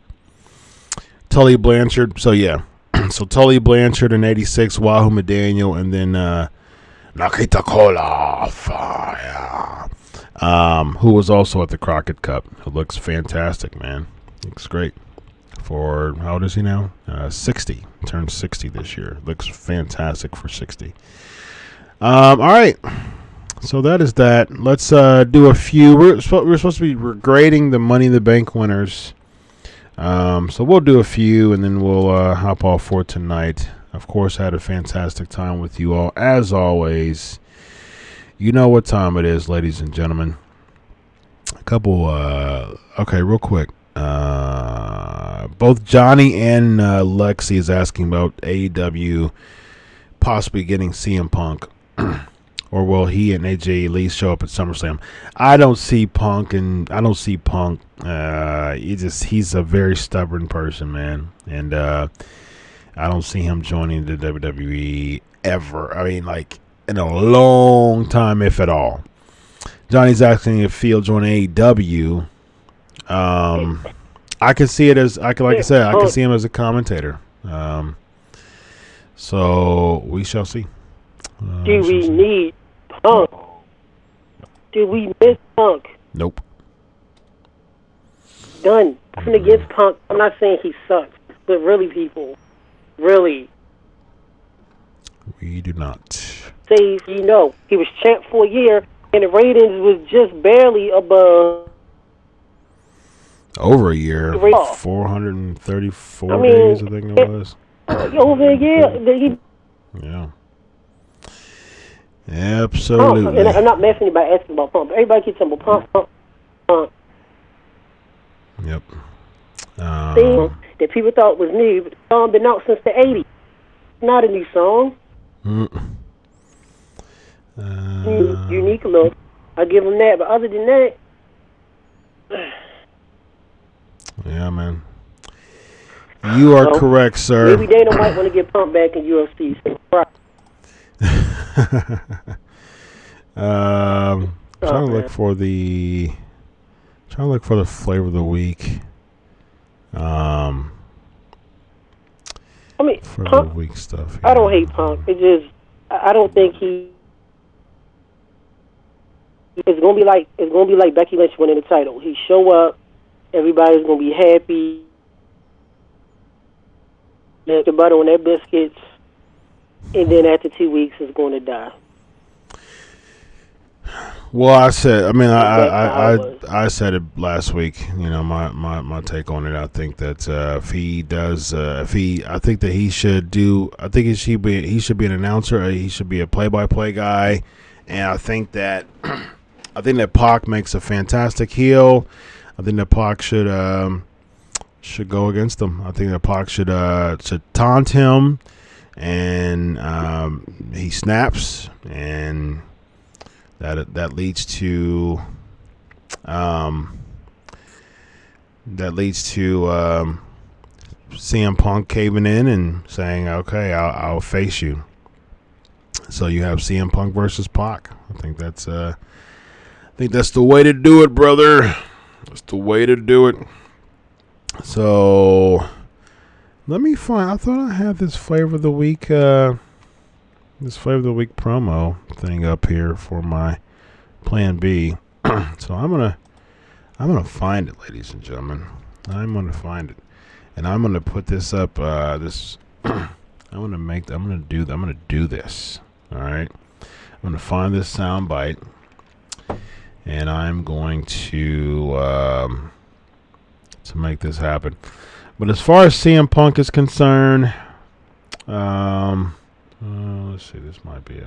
Tully Blanchard, so yeah. So Tully Blanchard in 86, Wahoo McDaniel, and then Nakita Koloff, who was also at the Crockett Cup. Who looks fantastic, man. Looks great. For, how old is he now? 60. Turned 60 this year. Looks fantastic for 60. All right. So that is that. Let's do a few. We're supposed to be grading the Money in the Bank winners. So we'll do a few, and then we'll hop off for tonight. Of course, I had a fantastic time with you all, as always. You know what time it is, ladies and gentlemen. A couple, okay, real quick. Both Johnny and Lexi is asking about AEW possibly getting CM Punk. Or will he and AJ Lee show up at SummerSlam? I don't see Punk. He's a very stubborn person, man. And I don't see him joining the WWE ever. I mean, like, in a long time, if at all. Johnny's asking if he'll join AEW. I can see it as, like I said, I can see him as a commentator. So we shall see. Do we need Punk? Do we miss Punk? Nope. Done. I'm against Punk. I'm not saying he sucks, but really, people, really. We do not. Say, he was champ for a year, and the ratings was just barely above. Over a year. 434 days, I think it was. Over a year. Yeah. Absolutely. And I'm not messing about asking about Punk. Everybody keeps saying about Punk. Yep. Thing that people thought was new, but the song been out since the 80s. Not a new song. Unique look. I give them that, but other than that, yeah, man. You are correct, sir. Maybe Dana might want to get Punk back in UFC. So, right. Trying to look for the flavor of the week. I mean, for Punk, the week stuff. I don't hate Punk. It's just I don't think he. It's gonna be like Becky Lynch winning the title. He show up, everybody's gonna be happy. Get the butter on their biscuits, and then after 2 weeks, it's going to die. Well, I said, I mean, That's how it I said it last week. You know, my take on it. I think that if he does, I think that he should do. I think he should be an announcer. He should be a play-by-play guy, and I think that Pac makes a fantastic heel. I think that Pac should go against him. I think that Pac should taunt him, and he snaps, and that leads to CM Punk caving in and saying, "Okay, I'll face you." So you have CM Punk versus Pac. I think that's the way to do it, brother. That's the way to do it. So let me find. I thought I had this flavor of the week. This flavor of the week promo thing up here for my Plan B. So I'm gonna find it, ladies and gentlemen. I'm gonna find it, and I'm gonna put this up. I'm gonna do this. All right. I'm gonna find this sound bite, and I'm going to make this happen. But as far as CM Punk is concerned, let's see. This might be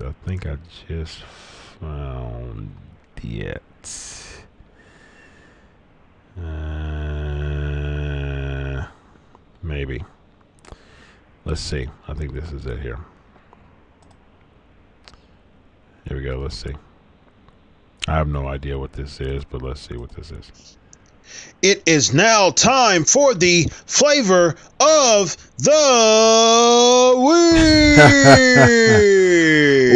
I think I just found it. Maybe. Let's see. I think this is it here. Here we go. Let's see. I have no idea what this is, but let's see what this is. It is now time for the flavor of the week.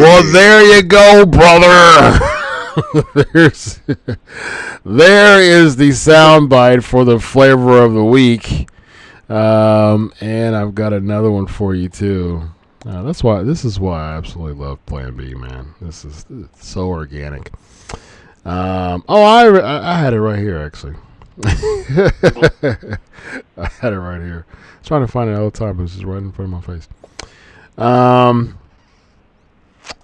Well, there you go, brother. There is the soundbite for the flavor of the week, and I've got another one for you too. This is why I absolutely love Plan B, man. This is so organic. I had it right here actually. I had it right here. I was trying to find it all the time, but it's just right in front of my face.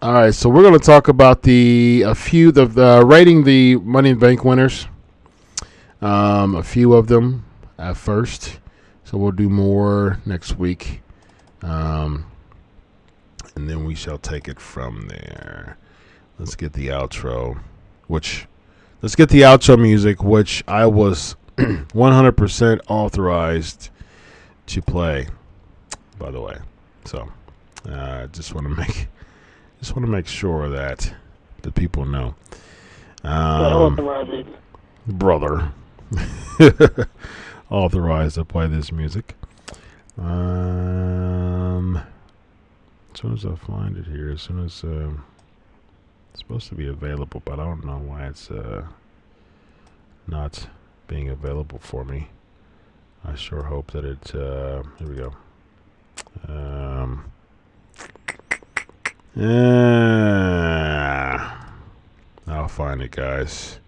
All right, so we're going to talk about rating the Money in the Bank winners. A few of them at first, so we'll do more next week, and then we shall take it from there. Let's get the outro, Let's get the outro music, which I was 100% authorized to play, by the way. So, just want to make sure that the people know. Brother, authorized to play this music. As soon as I find it here, as soon as it's supposed to be available, but I don't know why it's not being available for me. I sure hope that it. Here we go. I'll find it, guys.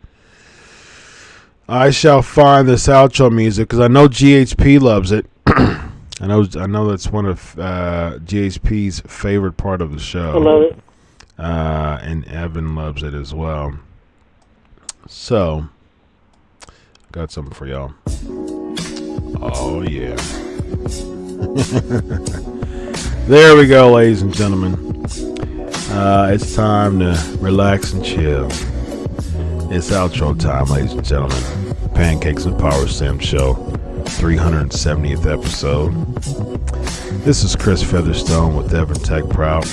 I shall find this outro music because I know GHP loves it. I know that's one of GHP's favorite part of the show. I love it. And Evan loves it as well. So, got something for y'all. Oh, yeah. There we go, ladies and gentlemen. It's time to relax and chill. It's outro time, ladies and gentlemen. Pancakes and Powerslams show, 370th episode. This is Chris Featherstone with Evan Tech Prout,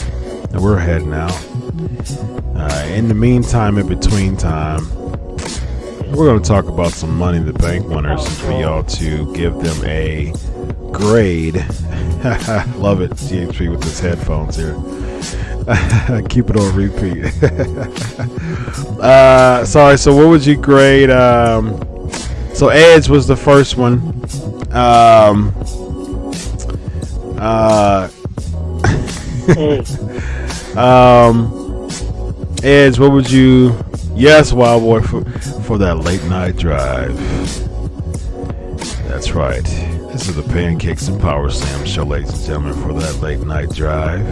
and we're heading out. In the meantime, in between time, we're going to talk about some Money in the Bank winners for y'all to give them a grade. Love it, GHP with his headphones here. Keep it on repeat. Sorry, so what would you grade? So Edge was the first one. Edge, what would you? Yes, Wild Boy, for that late night drive. That's right. This is the Pancakes and Powerslams show, ladies and gentlemen, for that late night drive.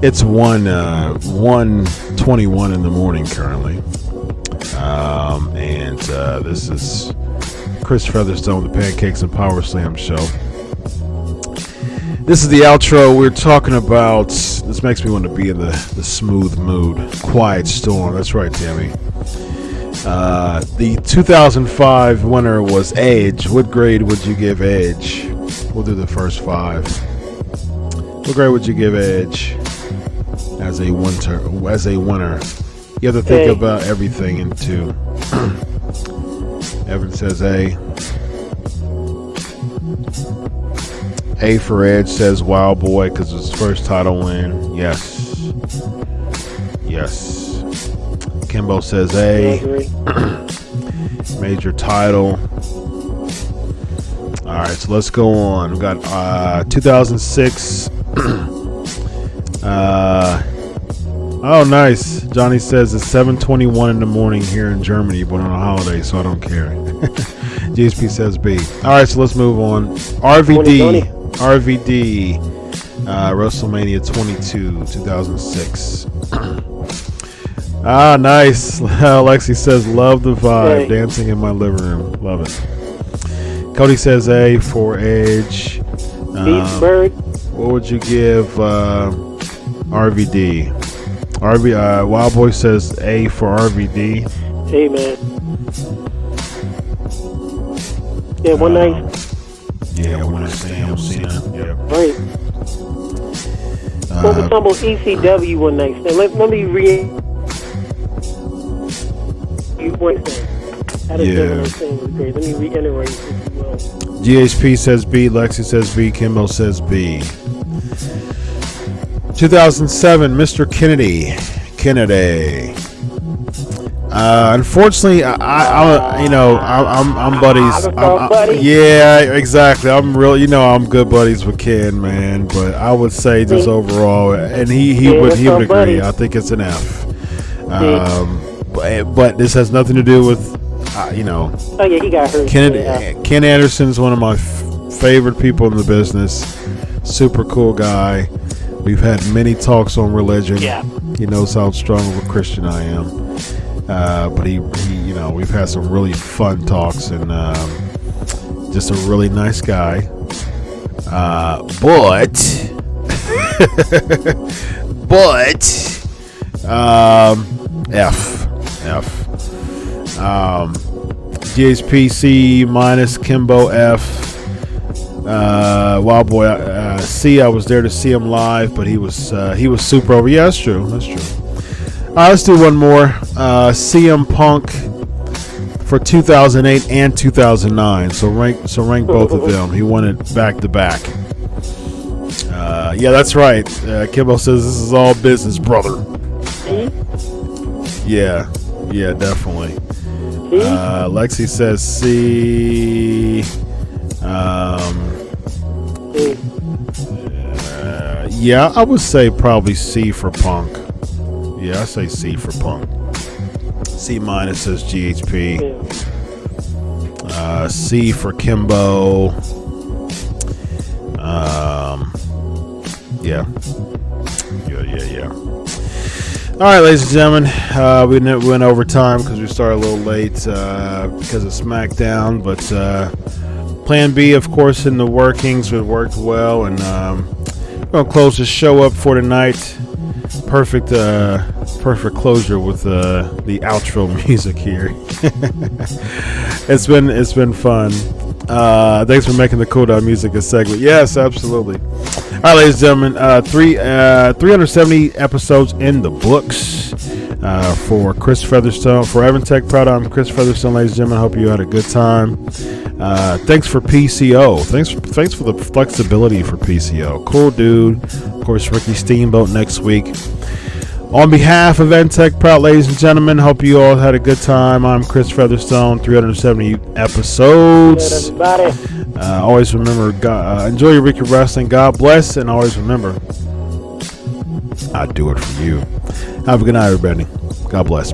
It's 1:21 in the morning currently. And this is Chris Featherstone, the Pancakes and Powerslams show. This is the outro. We're talking about, this makes me want to be in the smooth mood. Quiet Storm. That's right, Tammy. The 2005 winner was Edge. What grade would you give Edge? We'll do the first 5. What grade would you give Edge as a winner? You have to think about everything in 2. Evan says A. A for Edge says Wild Boy because it's his first title win. Yes. Yes. Kimbo says A. Major title. Alright, so let's go on. We got 2006. Oh, nice. Johnny says it's 7:21 in the morning here in Germany, but on a holiday, so I don't care. GSP says B. Alright, so let's move on. RVD. WrestleMania 22, 2006. Ah, nice. Lexi says, love the vibe. Dancing in my living room. Love it. Cody says A for Edge. What would you give RVD? Wild Boy says A for RVD. Hey, man. Yeah, one night. Yeah, one night stand. Yeah. Right. What was some of ECW one night stand? Let me read. Let me reiterate, if you will. GHP says B, Lexi says B, Kimbo says B. 2007, Mr. Kennedy. Unfortunately, I'm buddies. Yeah, exactly. I'm really, I'm good buddies with Ken, man. But I would say just overall, and he would agree. I think it's an F. But this has nothing to do with, Oh yeah, he got hurt. Ken Anderson's one of my favorite people in the business. Super cool guy. We've had many talks on religion. Yeah. He knows how strong of a Christian I am. But he we've had some really fun talks, and just a really nice guy. But F. GHPC minus Kimbo F. Wild Boy C. I was there to see him live, but he was super over. Yeah, that's true. Let's do one more. CM Punk for 2008 and 2009. So rank both of them. He won it back to back. Yeah, that's right. Kimbo says this is all business, brother. Yeah, definitely. Lexi says C. Yeah, I would say probably C for Punk. Yeah, I say C for Punk. C minus says GHP. C for Kimbo. Yeah. All right, ladies and gentlemen, we went over time because we started a little late because of SmackDown, but Plan B, of course, in the workings. It worked well, and we're going to close the show up for tonight. Perfect closure with the outro music here. It's been fun. Thanks for making the Cool Down Music a segment. Yes, absolutely. All right, ladies and gentlemen, 370 episodes in the books for Chris Featherstone. For Evan Tech Proud, I'm Chris Featherstone, ladies and gentlemen. I hope you had a good time. Thanks for PCO. Thanks for the flexibility for PCO. Cool dude. Of course, Ricky Steamboat next week. On behalf of Tech Proud, ladies and gentlemen, hope you all had a good time. I'm Chris Featherstone. 370 episodes. Always remember, enjoy your week of wrestling. God bless, and always remember, I do it for you. Have a good night, everybody. God bless.